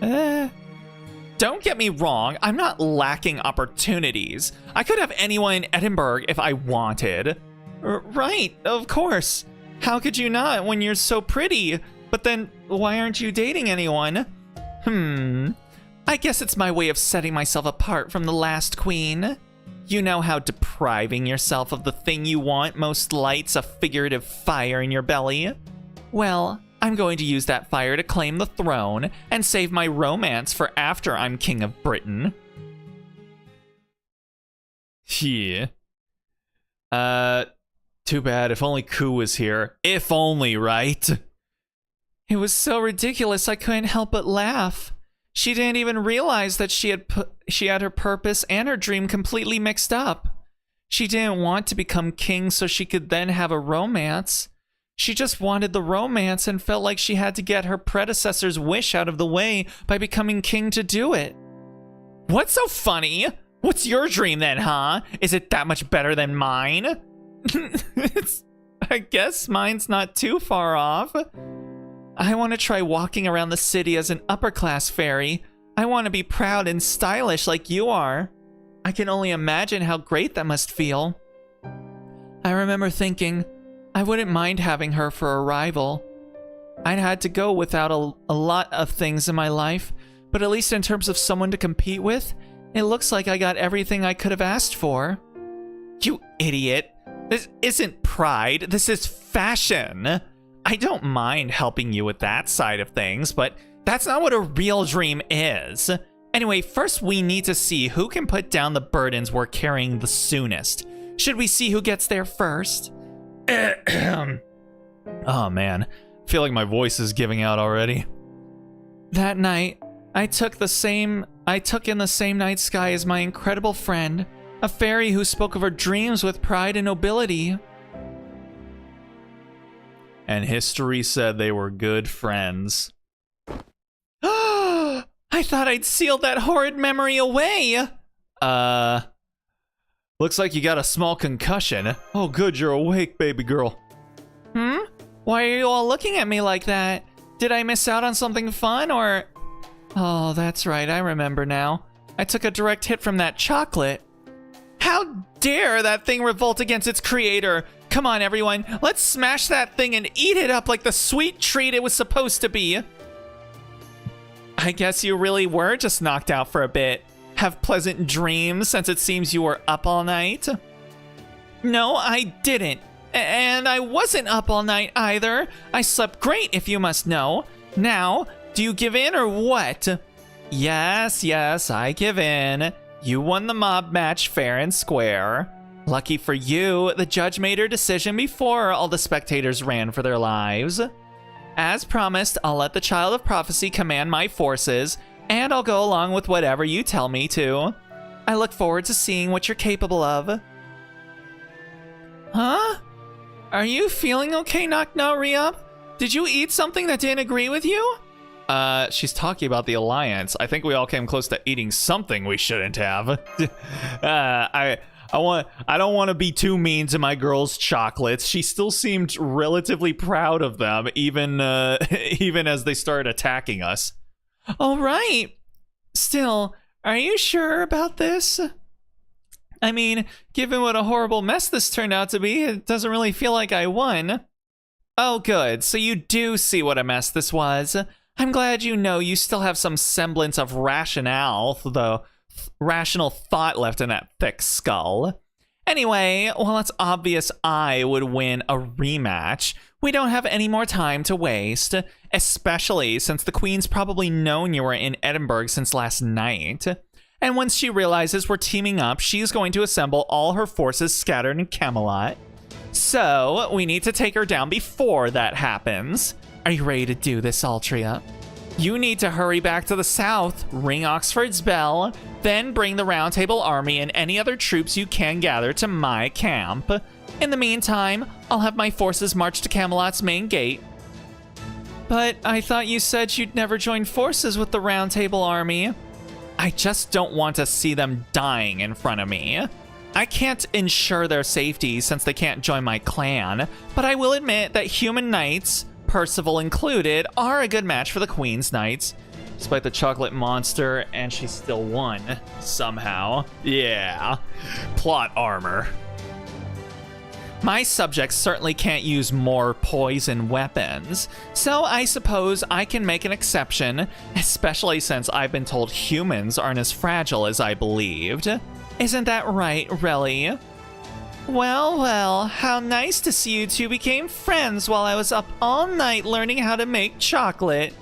B: Don't get me wrong, I'm not lacking opportunities. I could have anyone in Edinburgh if I wanted. Right, of course. How could you not when you're so pretty? But then, why aren't you dating anyone? I guess it's my way of setting myself apart from the last queen. You know how depriving yourself of the thing you want most lights a figurative fire in your belly? Well, I'm going to use that fire to claim the throne and save my romance for after I'm king of Britain.
A: Yeah. Too bad. If only Ku was here. If only, right?
B: It was so ridiculous I couldn't help but laugh. She didn't even realize that she had her purpose and her dream completely mixed up. She didn't want to become king so she could then have a romance. She just wanted the romance and felt like she had to get her predecessor's wish out of the way by becoming king to do it. What's so funny? What's your dream then, huh? Is it that much better than mine? I guess mine's not too far off. I want to try walking around the city as an upper-class fairy. I want to be proud and stylish like you are. I can only imagine how great that must feel. I remember thinking, I wouldn't mind having her for a rival. I'd had to go without a lot of things in my life, but at least in terms of someone to compete with, it looks like I got everything I could have asked for. You idiot. This isn't pride, this is fashion. I don't mind helping you with that side of things, but that's not what a real dream is. Anyway, first we need to see who can put down the burdens we're carrying the soonest. Should we see who gets there first?
A: Oh man, I feel like my voice is giving out already.
B: That night, I took in the same night sky as my incredible friend, a fairy who spoke of her dreams with pride and nobility.
A: And history said they were good friends.
B: I thought I'd sealed that horrid memory away.
A: Looks like you got a small concussion. Oh good, you're awake, baby girl.
B: Why are you all looking at me like that? Did I miss out on something fun or... Oh, that's right, I remember now. I took a direct hit from that chocolate. How dare that thing revolt against its creator? Come on, everyone, let's smash that thing and eat it up like the sweet treat it was supposed to be. I guess you really were just knocked out for a bit. Have pleasant dreams since it seems you were up all night. No, I didn't. And I wasn't up all night either. I slept great, if you must know. Now, do you give in or what? Yes, I give in. You won the mob match fair and square. Lucky for you, the judge made her decision before all the spectators ran for their lives. As promised, I'll let the Child of Prophecy command my forces, and I'll go along with whatever you tell me to. I look forward to seeing what you're capable of. Huh? Are you feeling okay, Knock No Re-Up? Did you eat something that didn't agree with you?
A: She's talking about the alliance. I think we all came close to eating something we shouldn't have. I don't want to be too mean to my girl's chocolates. She still seemed relatively proud of them, even as they started attacking us.
B: All right. Still, are you sure about this? I mean, given what a horrible mess this turned out to be, it doesn't really feel like I won. Oh, good. So you do see what a mess this was. I'm glad you know you still have some semblance of rationale, though. Rational thought left in that thick skull. Anyway, while it's obvious I would win a rematch, we don't have any more time to waste, especially since the Queen's probably known you were in Edinburgh since last night. And once she realizes we're teaming up, she's going to assemble all her forces scattered in Camelot. So, we need to take her down before that happens. Are you ready to do this, Altria? You need to hurry back to the south, ring Oxford's bell, then bring the Round Table Army and any other troops you can gather to my camp. In the meantime, I'll have my forces march to Camelot's main gate. But I thought you said you'd never join forces with the Round Table Army. I just don't want to see them dying in front of me. I can't ensure their safety since they can't join my clan, but I will admit that human knights, Percival included, are a good match for the Queen's Knights. Despite the chocolate monster, and she still won, somehow. Yeah, plot armor. My subjects certainly can't use more poison weapons, so I suppose I can make an exception, especially since I've been told humans aren't as fragile as I believed. Isn't that right, Relly? Well, well, how nice to see you two became friends while I was up all night learning how to make chocolate.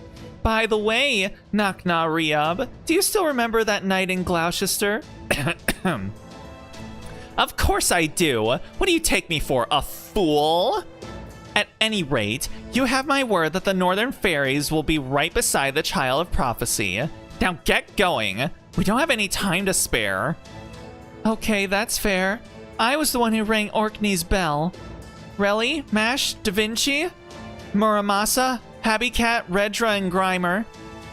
B: By the way, Nakna Riab, do you still remember that night in Gloucester? Of course I do. What do you take me for, a fool? At any rate, you have my word that the Northern Fairies will be right beside the Child of Prophecy. Now get going. We don't have any time to spare. Okay, that's fair. I was the one who rang Orkney's bell. Relly, Mash, Da Vinci, Muramasa, Habby Cat, Redra, and Grimer.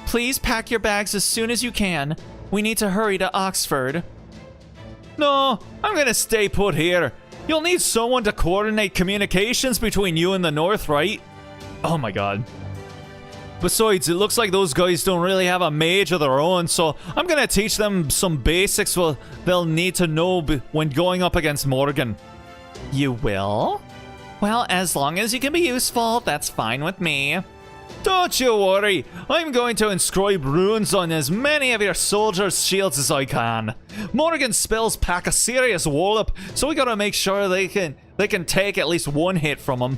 B: Please pack your bags as soon as you can. We need to hurry to Oxford.
C: No, I'm gonna stay put here. You'll need someone to coordinate communications between you and the North, right?
A: Oh my god.
C: Besides, it looks like those guys don't really have a mage of their own, so I'm gonna teach them some basics they'll need to know when going up against Morgan.
B: You will? Well, as long as you can be useful, that's fine with me.
C: Don't you worry, I'm going to inscribe runes on as many of your soldiers' shields as I can. Morgan's spells pack a serious wallop, so we gotta make sure they can take at least one hit from them.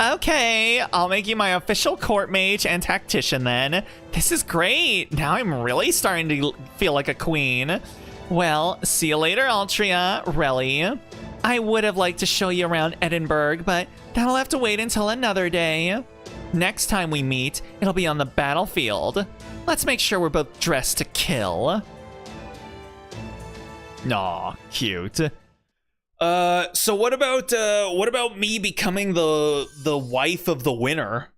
B: Okay, I'll make you my official court mage and tactician then. This is great. Now I'm really starting to feel like a queen. Well, see you later, Altria, Relly. I would have liked to show you around Edinburgh, but that'll have to wait until another day. Next time we meet, it'll be on the battlefield. Let's make sure we're both dressed to kill.
A: Aw, cute. So what about me becoming the wife of the winner?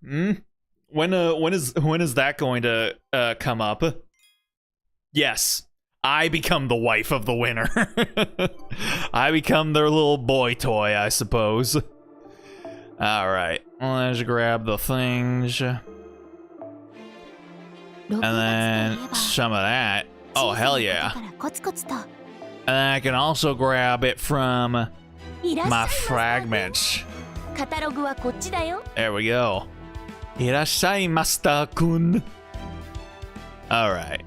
A: When is that going to come up? Yes, I become the wife of the winner. I become their little boy toy, I suppose. All right, let's grab the things, and then some of that. Oh hell yeah! And I can also grab it from my fragments. There we go. Irashaimashita-kun. All right.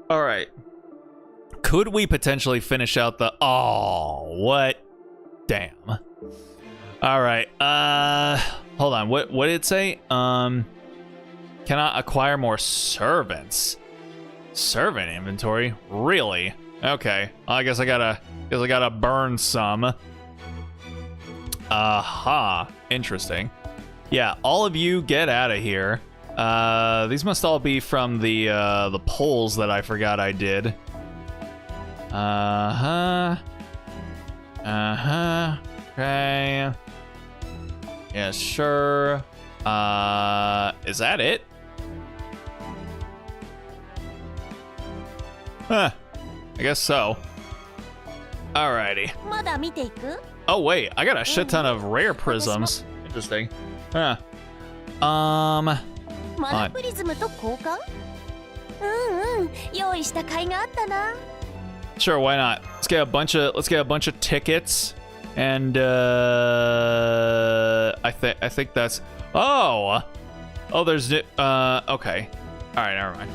A: All right. Could we potentially finish out the... Oh, what? Damn. All right. Hold on. What did it say? Cannot acquire more servants. Servant inventory? Really? Okay. I guess I gotta burn some. Aha. Interesting. Yeah, all of you get out of here. These must all be from the polls that I forgot I did. Okay. Yeah, sure. Is that it? Huh. I guess so. Alrighty. Oh wait, I got a shit ton of rare prisms. Interesting. Huh. Fine. Sure, why not? Let's get a bunch of tickets, and I think that's... Oh, there's okay. All right, never mind.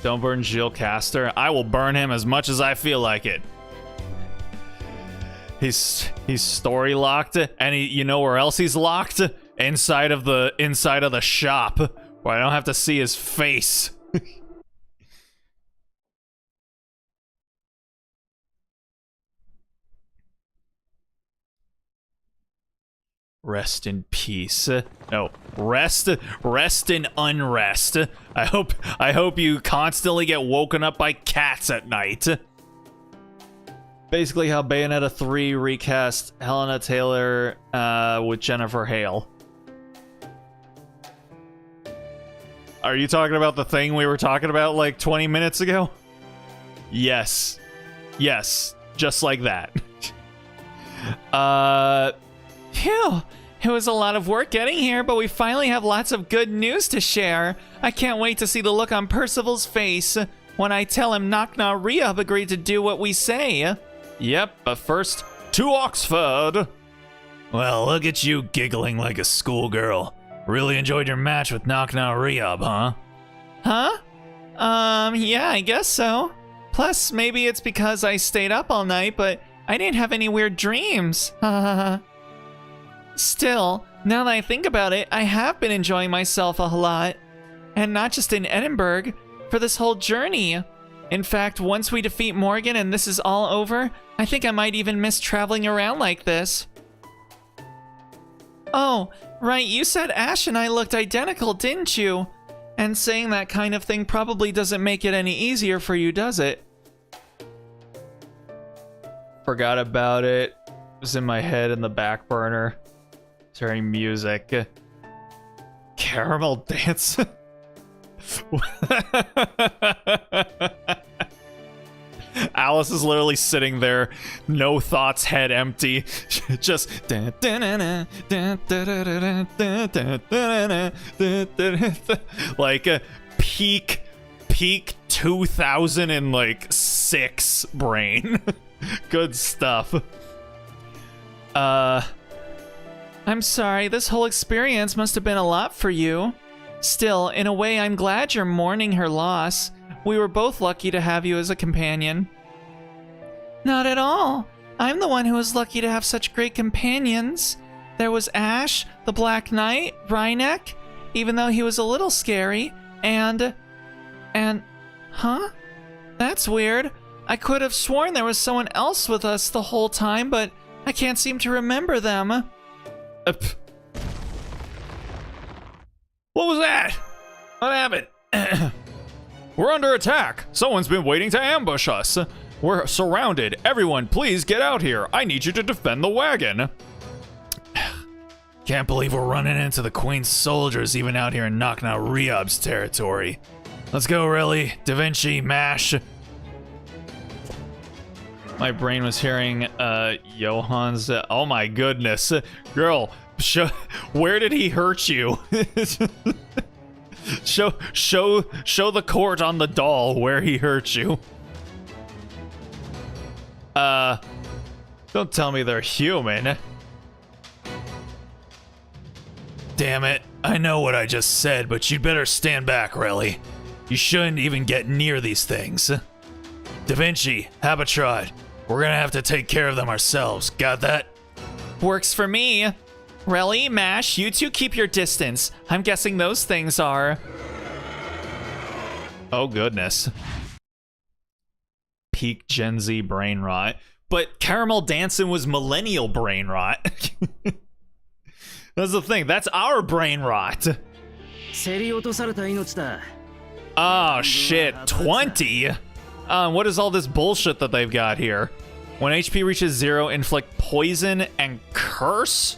A: Don't burn Gilles Caster. I will burn him as much as I feel like it. He's story locked, and you know where else he's locked? Inside of the shop, where I don't have to see his face. Rest in peace. No, rest in unrest. I hope you constantly get woken up by cats at night. Basically how Bayonetta 3 recast Helena Taylor with Jennifer Hale. Are you talking about the thing we were talking about like 20 minutes ago? Yes. Yes. Just like that.
B: Phew. It was a lot of work getting here, but we finally have lots of good news to share. I can't wait to see the look on Percival's face when I tell him Knock-Knock Rehab agreed to do what we say.
A: Yep, but first, to Oxford.
C: Well, look at you giggling like a schoolgirl. Really enjoyed your match with Knock-Knock Rehab, huh?
B: Huh? Yeah, I guess so. Plus, maybe it's because I stayed up all night, but I didn't have any weird dreams. Still, now that I think about it, I have been enjoying myself a lot. And not just in Edinburgh, for this whole journey. In fact, once we defeat Morgan and this is all over, I think I might even miss traveling around like this. Oh, right, you said Ash and I looked identical, didn't you? And saying that kind of thing probably doesn't make it any easier for you, does it?
A: Forgot about it. It was in my head in the back burner. Hearing music. Caramel dance. Alice is literally sitting there, no thoughts, head empty, just like a peak 2006 brain. Good stuff.
B: I'm sorry, this whole experience must have been a lot for you. Still, in a way, I'm glad you're mourning her loss. We were both lucky to have you as a companion. Not at all. I'm the one who was lucky to have such great companions. There was Ash, the Black Knight, Rhynek, even though he was a little scary, and... Huh? That's weird. I could have sworn there was someone else with us the whole time, but I can't seem to remember them.
A: What was that? What happened? We're under attack. Someone's been waiting to ambush us. We're surrounded. Everyone, please get out here. I need you to defend the wagon.
C: Can't believe we're running into the Queen's soldiers even out here in Knock-Knock Rehab's territory. Let's go, Riley, Da Vinci, Mash.
A: My brain was hearing Johan's. Oh my goodness, girl, where did he hurt you? show the court on the doll where he hurt you. Don't tell me they're human.
C: Damn it, I know what I just said, but you'd better stand back, Riley. You shouldn't even get near these things. Da Vinci, Habitrod, we're gonna have to take care of them ourselves. Got that?
B: Works for me. Relly, Mash, you two keep your distance. I'm guessing those things are...
A: Oh goodness. Peak Gen Z brain rot. But Caramel Dancing was millennial brain rot. That's the thing. That's our brain rot. Oh shit, 20? What is all this bullshit that they've got here? When HP reaches 0, inflict poison and curse?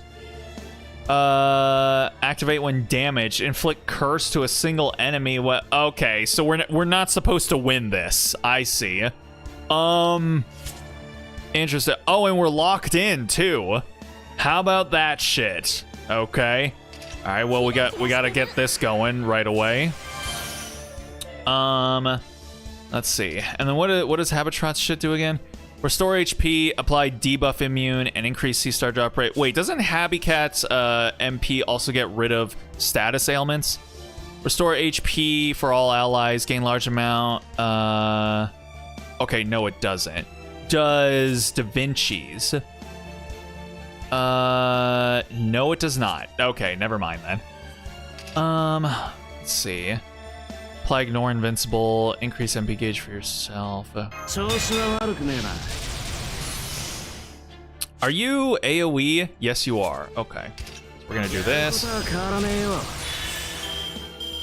A: Activate when damaged. Inflict curse to a single enemy. What? Okay, so we're not supposed to win this. I see. Interesting. Oh, and we're locked in too. How about that shit? Okay. All right. Well, we gotta get this going right away. Let's see. And then what does Habitrot's shit do again? Restore HP, apply debuff immune, and increase C-star drop rate. Wait, doesn't Habicat's MP also get rid of status ailments? Restore HP for all allies, gain large amount. Okay, no, it doesn't. Does Da Vinci's? No, it does not. Okay, never mind then. Let's see. Apply ignore invincible, increase MP gauge for yourself. Are you AoE? Yes, you are. Okay. So we're gonna do this.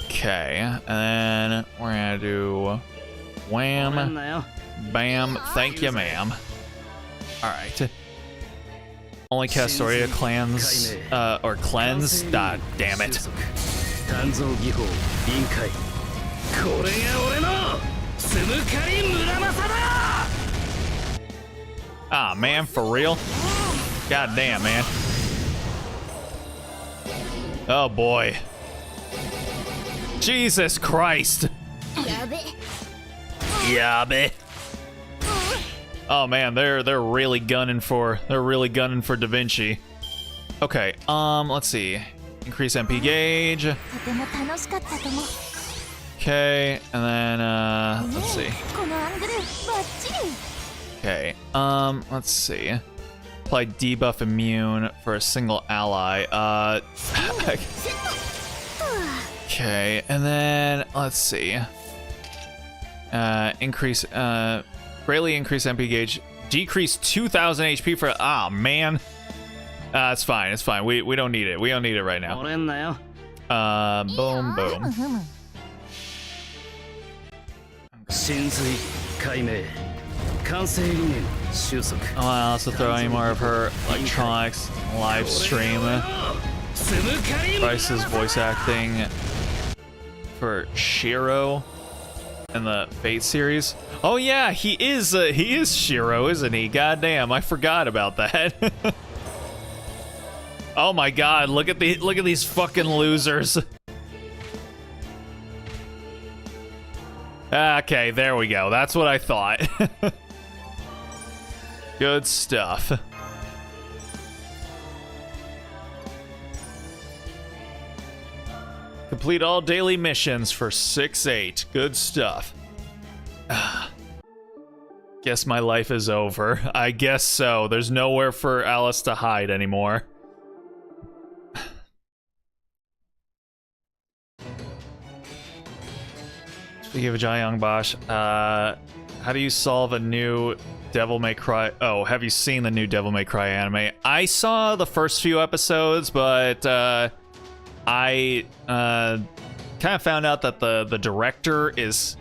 A: Okay, and then we're gonna do wham, bam, thank you, ma'am. Alright. Only cast Soria clans, or cleanse? Ah, damn it.
D: 鍛造技法臨界これが俺のスムカリ村正だ
A: Ah, man, for real? God damn, man. Oh, boy. Jesus Christ.
E: やべ
C: Yabe.
A: Oh, man, they're really gunning for Da Vinci. Okay, let's see. Increase MP gauge.
E: とても楽しかったと思う
A: Okay, and then, let's see.
E: このアングルバッチリ
A: Okay, let's see. Apply debuff immune for a single ally.
E: セット
A: Okay, and then, let's see. Increase, greatly increase MP gauge. Decrease 2,000 HP for, ah, man. It's fine, it's fine. We don't need it. We don't need it right now.
D: 折れんなよ
A: Boom,
E: ふ
A: boom.
E: むふむ
D: 真髄解明完成理念収束
A: Oh, I'll also throw any more of her electronics live stream.
D: スムカリ
A: Bryce's voice acting for Shiro in the Fate series. Oh yeah, he is Shiro, isn't he? Goddamn, I forgot about that. Oh my god, look at these fucking losers. Okay, there we go. That's what I thought. Good stuff. Complete all daily missions for 6-8. Good stuff. Guess my life is over. I guess so. There's nowhere for Alice to hide anymore. Speaking of Jayong Bosch, how do you solve a new Devil May Cry? Oh, have you seen the new Devil May Cry anime? I saw the first few episodes, but I kind of found out that the director is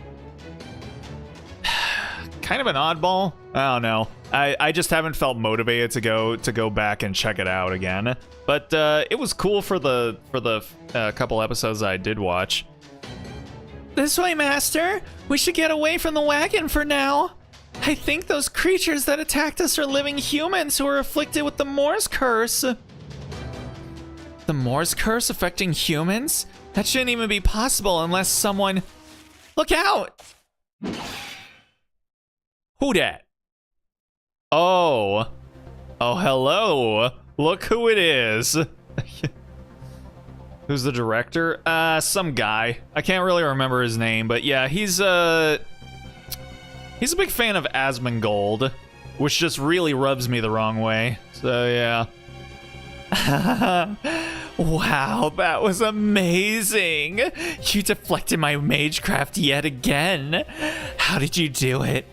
A: kind of an oddball. I don't know. I just haven't felt motivated to go back and check it out again. But it was cool for the couple episodes I did watch.
B: This way, Master. We should get away from the wagon for now. I think those creatures that attacked us are living humans who are afflicted with the Morse curse. The Morse curse affecting humans? That shouldn't even be possible unless someone... Look out!
A: Who dat? Oh. Oh, hello. Look who it is. Who's the director? Some guy. I can't really remember his name, but yeah, he's a big fan of Asmongold, which just really rubs me the wrong way. So yeah.
B: Wow, that was amazing! You deflected my magecraft yet again. How did you do it?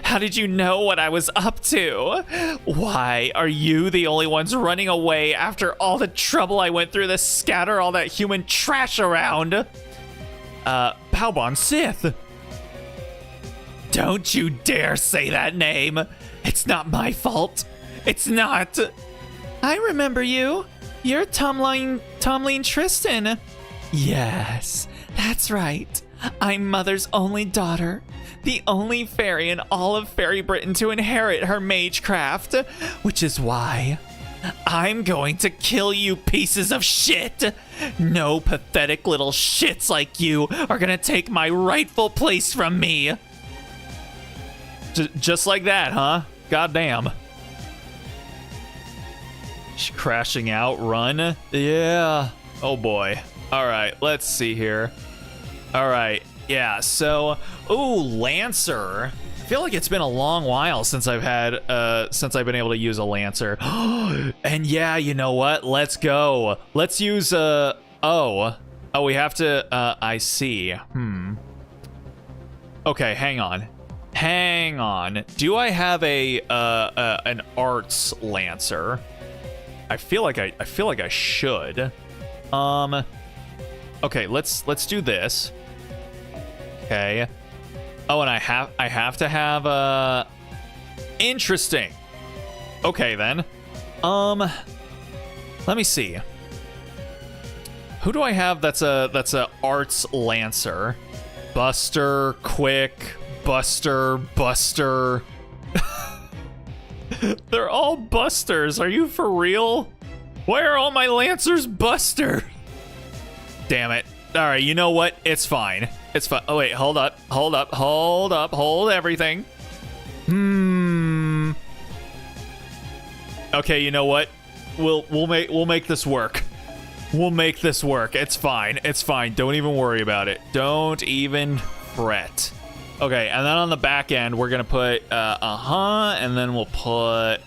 B: How did you know what I was up to? Why are you the only ones running away after all the trouble I went through to scatter all that human trash around? Palbon Sith. Don't you dare say that name. It's not my fault. It's not. I remember you. You're Tomlin Tristan. Yes, that's right. I'm Mother's only daughter. The only fairy in all of Fairy Britain to inherit her magecraft. Which is why I'm going to kill you pieces of shit. No pathetic little shits like you are gonna take my rightful place from me.
A: Just like that, huh? Goddamn. She's crashing out. Run. Yeah. Oh boy. All right. Let's see here. All right. Yeah. So, ooh, Lancer. I feel like it's been a long while since I've been able to use a Lancer. And yeah, you know what? Let's go. Let's use oh, we have to. I see. Okay. Hang on. Do I have an arts Lancer? I feel like I should. Okay, let's do this. Okay. Oh, and I have to have interesting. Okay then. Let me see. Who do I have that's a arts lancer? Buster, Quick, Buster. They're all Busters. Are you for real? Why are all my lancers Buster? Damn it. All right, you know what? It's fine. It's fine. Oh wait, hold everything. Okay, you know what? We'll make this work. We'll make this work. It's fine. It's fine. Don't even worry about it. Don't even fret. Okay, and then on the back end, we're gonna put and then we'll put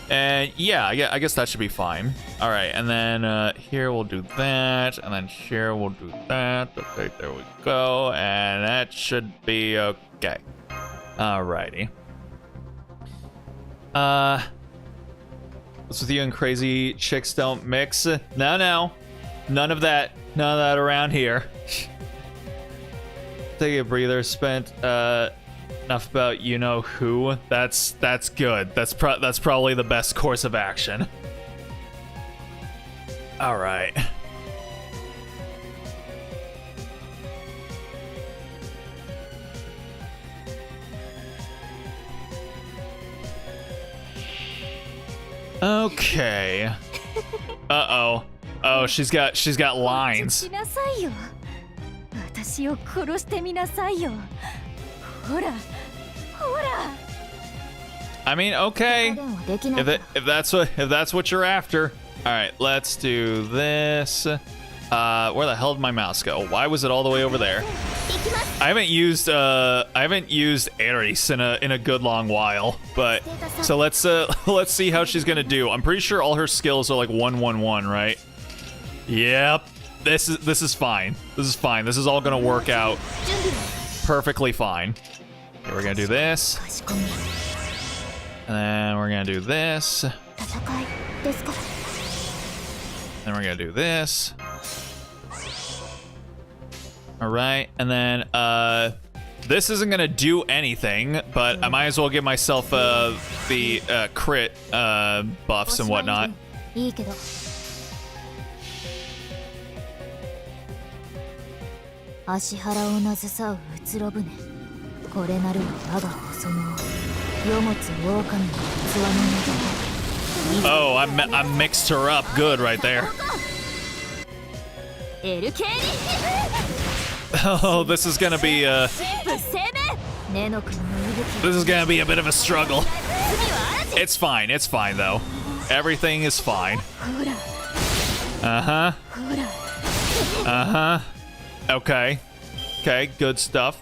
A: and yeah, I guess that should be fine. All right, and then here we'll do that, and then here we'll do that. Okay, there we go, and that should be okay. Alrighty. What's with you and crazy chicks don't mix? No. None of that around here. Take a breather. Spent enough about you know who. That's good. That's probably the best course of action. All right. Okay. Uh-oh. Oh, she's got lines.
E: しなさいよ。私を殺してみなさいよ。ほら、ほら。
A: I mean, okay. If that's what you're after. All right, let's do this. Where the hell did my mouse go? Why was it all the way over there? I haven't used Ares in a good long while, but so let's see how she's gonna do. I'm pretty sure all her skills are like 1-1-1, right? Yep. This is fine. This is fine. This is all gonna work out perfectly fine. Okay, we're gonna do this, and then we're gonna do this, then we're gonna do this. All right, and then this isn't gonna do anything, but I might as well give myself the crit buffs and whatnot.
E: いいけど。足腹をなずさううつろ舟。これなるは我が細野。世持つ狼の器の中。
A: Oh, I mixed her up good right there.
E: LK
A: Oh, this is gonna be a bit of a struggle. It's fine though. Everything is fine. Okay, good stuff.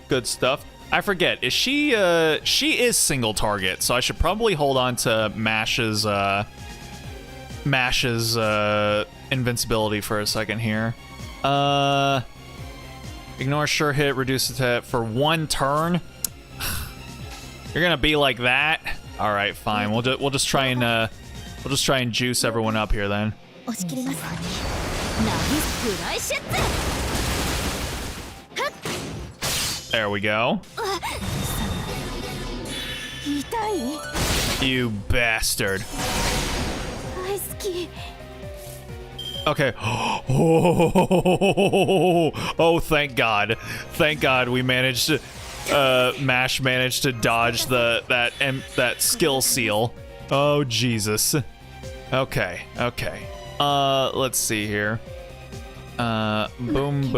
A: I forget, is she is single target, so I should probably hold on to Mash's invincibility for a second here. Ignore sure hit, reduce attack for 1 turn. You're gonna be like that? All right, fine. We'll just try and juice everyone up here then. There we go. You bastard. Okay. Oh, thank God. Thank God we managed to Mash managed to dodge that skill seal. Oh, Jesus. Okay. Let's see here. Boom.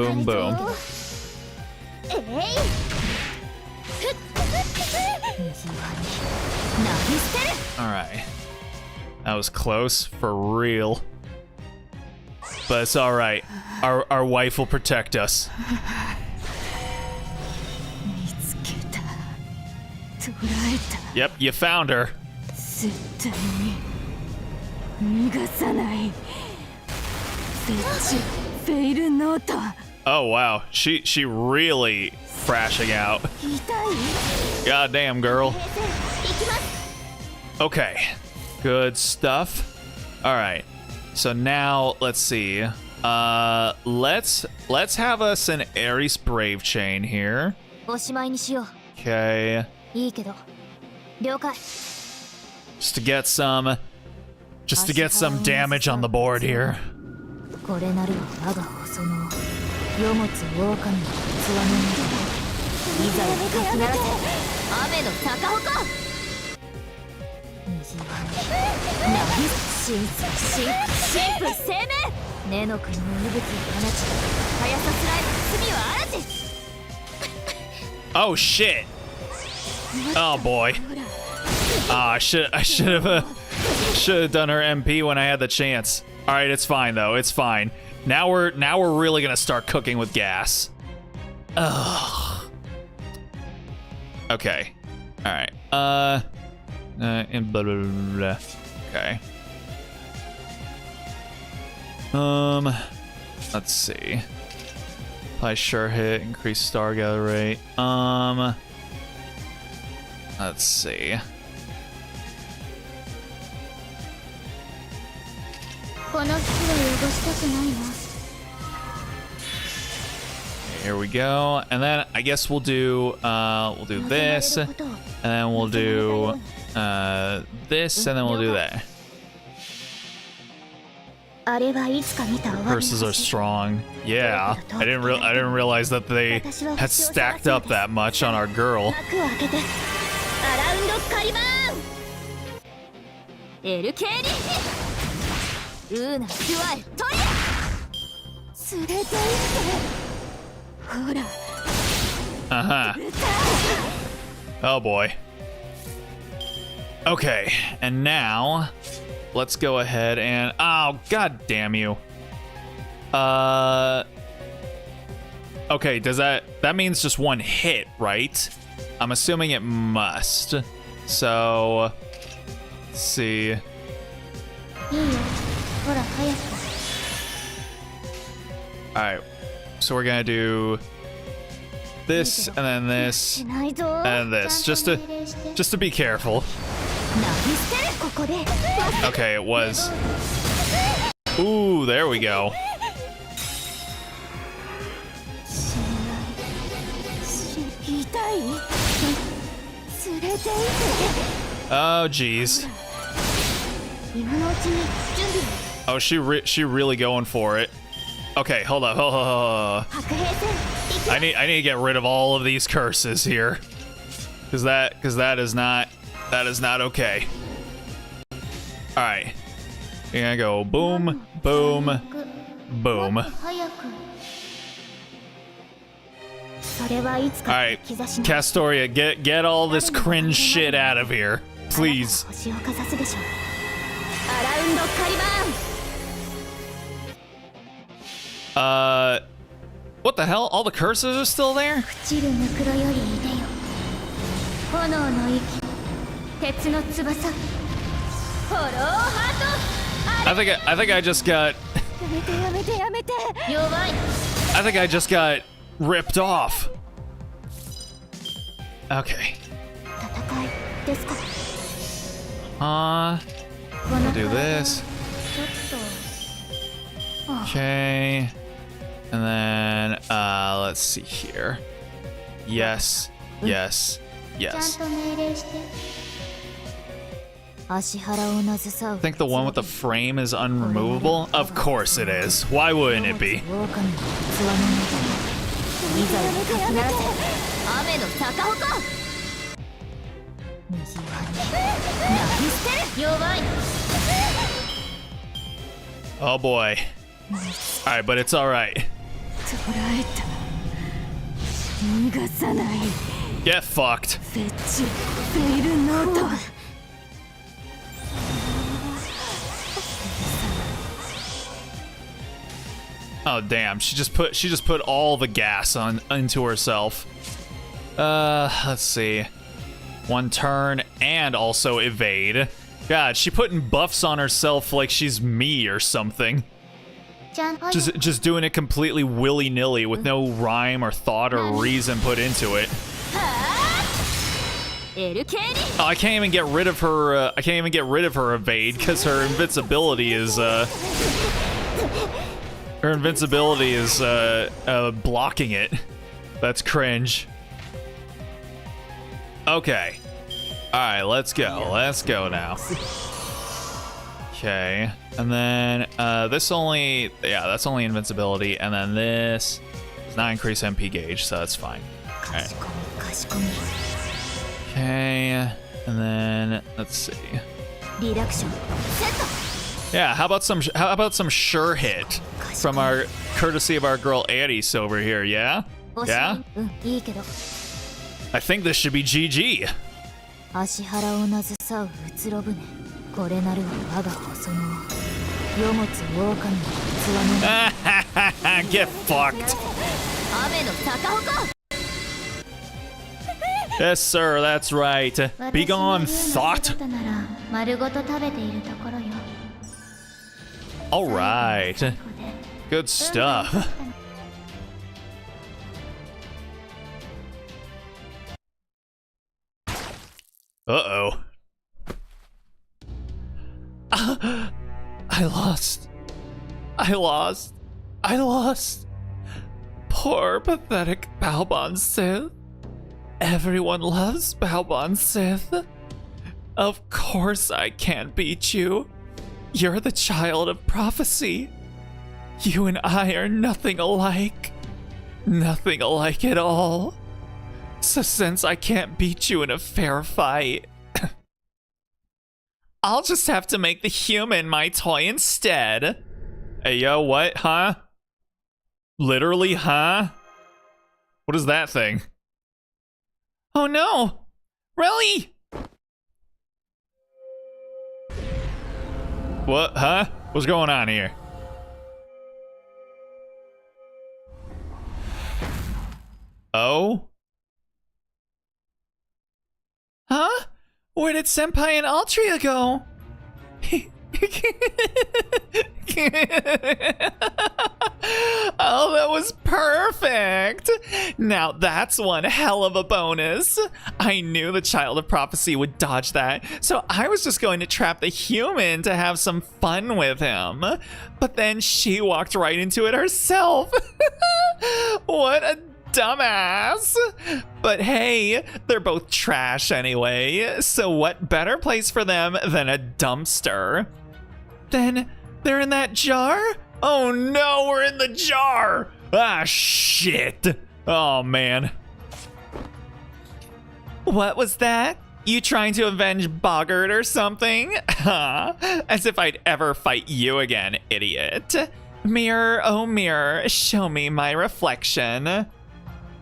A: Alright. That was close, for real. But it's alright. Our wife will protect us. Yep, you found her. Oh wow, she really thrashing out. Goddamn, girl. Okay, good stuff. All right, so now let's see. Let's have us an Ares Brave Chain here. Okay. Just to get some damage on the board here.
E: これなるは我が細野を世持つ狼の器の中いざやかき鳴らせ雨の逆鉾虹はナイス神父生命根の国の息吹を放ち速さスライム罪は嵐
A: Oh shit. Oh boy. I should have done her MP when I had the chance. All right, it's fine though. It's fine. Now we're really gonna start cooking with gas. Ugh. Okay. All right. And blah, blah, blah, blah. Okay. Let's see. Apply sure hit, increase star gather rate. Let's see. Here we go, and then I guess we'll do this, and then we'll do this, and then we'll do that. Curses are strong. Yeah, I didn't realize that they had stacked up that much on our girl. Uh-huh. Oh boy. Okay, and now let's go ahead and oh god damn you. Okay, does that means just one hit, right? I'm assuming it must. So let's see. Alright. So we're gonna do this and then this and this. Just to be careful. Okay, it was. Ooh, there we go. Oh, jeez. Oh, she really going for it. Okay, hold up. I need to get rid of all of these curses here, because that is not okay. All right, you're gonna go boom, boom, boom. All right, Castoria, get all this cringe shit out of here, please. What the hell? All the curses are still there? I think I just got ripped off. Okay. I'll do this. Okay. And then let's see here. Yes. I think the one with the frame is unremovable. Of course it is. Why wouldn't it be? Oh boy. Alright, but it's alright. Get fucked. Oh damn, she just put all the gas into herself. Let's see. One turn and also evade. God, she putting buffs on herself like she's me or something. Just doing it completely willy-nilly with no rhyme or thought or reason put into it. Oh, I can't even get rid of her. I can't even get rid of her evade because her invincibility is blocking it. That's cringe. Okay. All right, let's go. Let's go now. Okay. And then this only, yeah, that's only invincibility. And then this does not increase MP gauge, so that's fine. All right.
E: かしこみ
A: Okay, and then let's see.
E: リダクションセット
A: Yeah, how about some sure hit from our courtesy of our girl Addis over here? Yeah,
E: おし
A: yeah.
E: うんいいけど
A: I think this should be GG.
E: 足腹をなずさううつろ舟これなるは我が細野世持つ狼の器の
A: Get fucked.
E: 雨の逆鉾
A: Yes, sir. That's right. Be gone, thought.
E: なら丸ごと食べているところよ
A: All right. Good stuff. Uh-oh.
B: I lost. I lost. I lost. Poor, pathetic Balbon Sith. Everyone loves Balbon Sith. Of course I can't beat you. You're the child of prophecy. You and I are nothing alike. Nothing alike at all. So since I can't beat you in a fair fight, I'll just have to make the human my toy instead.
A: Hey, yo, what? Huh? Literally, huh? What is that thing?
B: Oh no! Really?
A: What? Huh? What's going on here? Oh?
B: Huh? Where did Senpai and Altria go? Oh, that was perfect! Now that's one hell of a bonus. I knew the Child of Prophecy would dodge that, so I was just going to trap the human to have some fun with him. But then she walked right into it herself. What a dumbass! But hey, they're both trash anyway, so what better place for them than a dumpster? Then they're in that jar?
A: Oh no, we're in the jar! Ah, shit! Oh man.
B: What was that? You trying to avenge Boggart or something? Huh? As if I'd ever fight you again, idiot. Mirror, oh mirror, show me my reflection.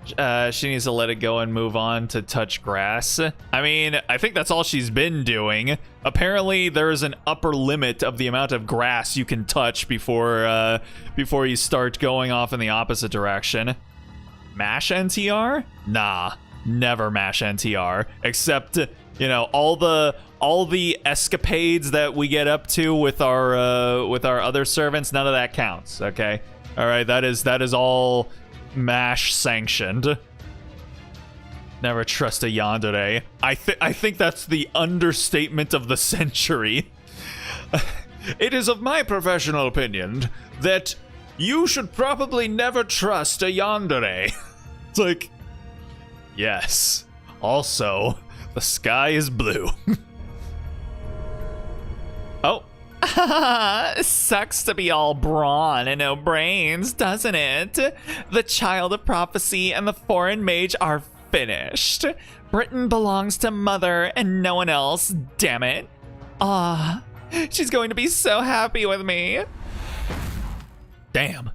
A: She needs to let it go and move on to touch grass. I mean, I think that's all she's been doing. Apparently, there's an upper limit of the amount of grass you can touch before you start going off in the opposite direction. Mash NTR? Nah, never mash NTR. Except, you know, all the escapades that we get up to with our other servants. None of that counts. Okay, all right. That is all mash sanctioned. Never trust a yandere. I think that's the understatement of the century. It is of my professional opinion that you should probably never trust a yandere. It's like, yes. Also, the sky is blue. Oh.
B: Sucks to be all brawn and no brains, doesn't it? The Child of Prophecy and the Foreign Mage are finished. Britain belongs to Mother and no one else, damn it. Ah, she's going to be so happy with me.
A: Damn.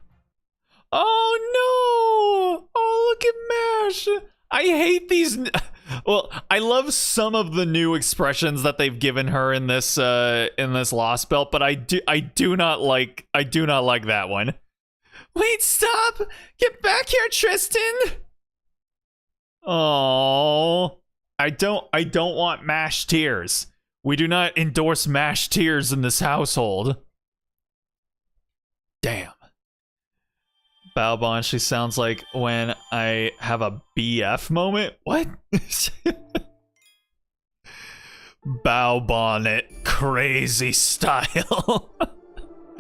B: Oh no! Oh, look at Mash. I hate these.
A: Well, I love some of the new expressions that they've given her in this Lost Belt, but I do not like that one.
B: Wait, stop! Get back here, Tristan!
A: Oh, I don't want mash tears. We do not endorse mash tears in this household. Damn. Balbon, she sounds like when I have a BF moment. What? Balbon it crazy style.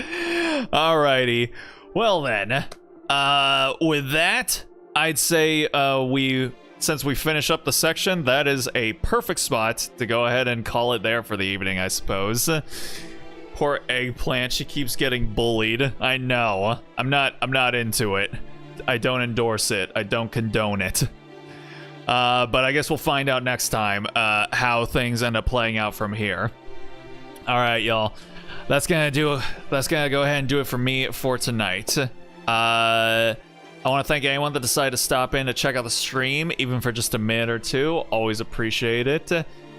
A: Alrighty. Well then, with that, I'd say since we finish up the section, that is a perfect spot to go ahead and call it there for the evening, I suppose. Poor eggplant, she keeps getting bullied. I know. I'm not into it. I don't endorse it. I don't condone it. But I guess we'll find out next time how things end up playing out from here. All right, y'all. That's gonna go ahead and do it for me for tonight. I want to thank anyone that decided to stop in to check out the stream, even for just a minute or two. Always appreciate it.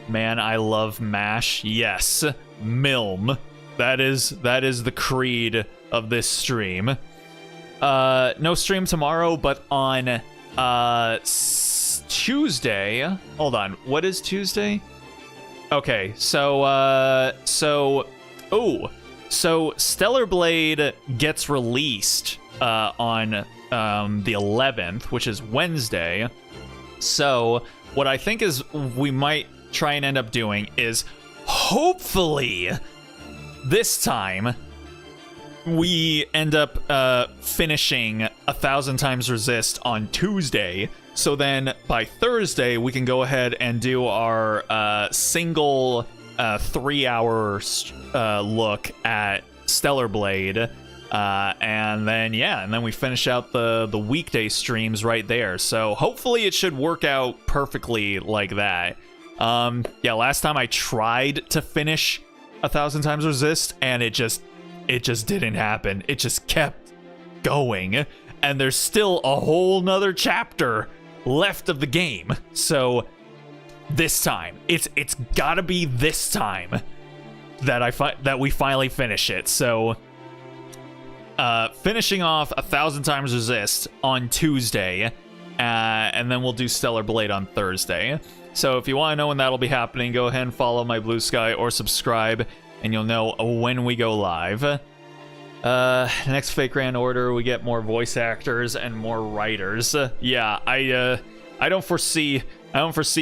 A: Man, I love MASH. Yes, Milm. That is the creed of this stream. No stream tomorrow, but on Tuesday. Hold on. What is Tuesday? Okay, so Stellar Blade gets released on the 11th, which is Wednesday. So what I think is we might try and end up doing is hopefully this time we end up finishing 1,000 Times Resist on Tuesday. So then by Thursday we can go ahead and do our single 3-hour look at Stellar Blade. And then we finish out the weekday streams right there. So hopefully it should work out perfectly like that. Yeah, last time I tried to finish 1,000 Times Resist and it just didn't happen. It just kept going, and there's still a whole nother chapter left of the game. So this time, it's gotta be this time that we finally finish it. So finishing off 1,000 Times Resist on Tuesday, and then we'll do Stellar Blade on Thursday. So if you want to know when that'll be happening, go ahead and follow my Blue Sky or subscribe, and you'll know when we go live. Next Fake Grand Order, we get more voice actors and more writers. Yeah, I don't foresee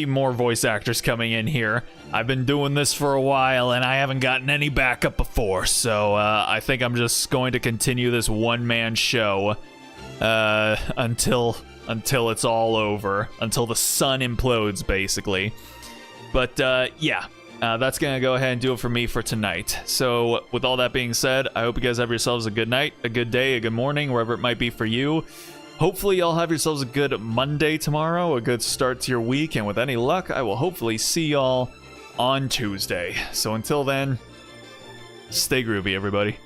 A: more voice actors coming in here. I've been doing this for a while and I haven't gotten any backup before, so I think I'm just going to continue this one-man show until it's all over, until the sun implodes, basically. But yeah, that's gonna go ahead and do it for me for tonight. So with all that being said, I hope you guys have yourselves a good night, a good day, a good morning, wherever it might be for you. Hopefully y'all have yourselves a good Monday tomorrow, a good start to your week, and with any luck, I will hopefully see y'all on Tuesday. So until then, stay groovy, everybody.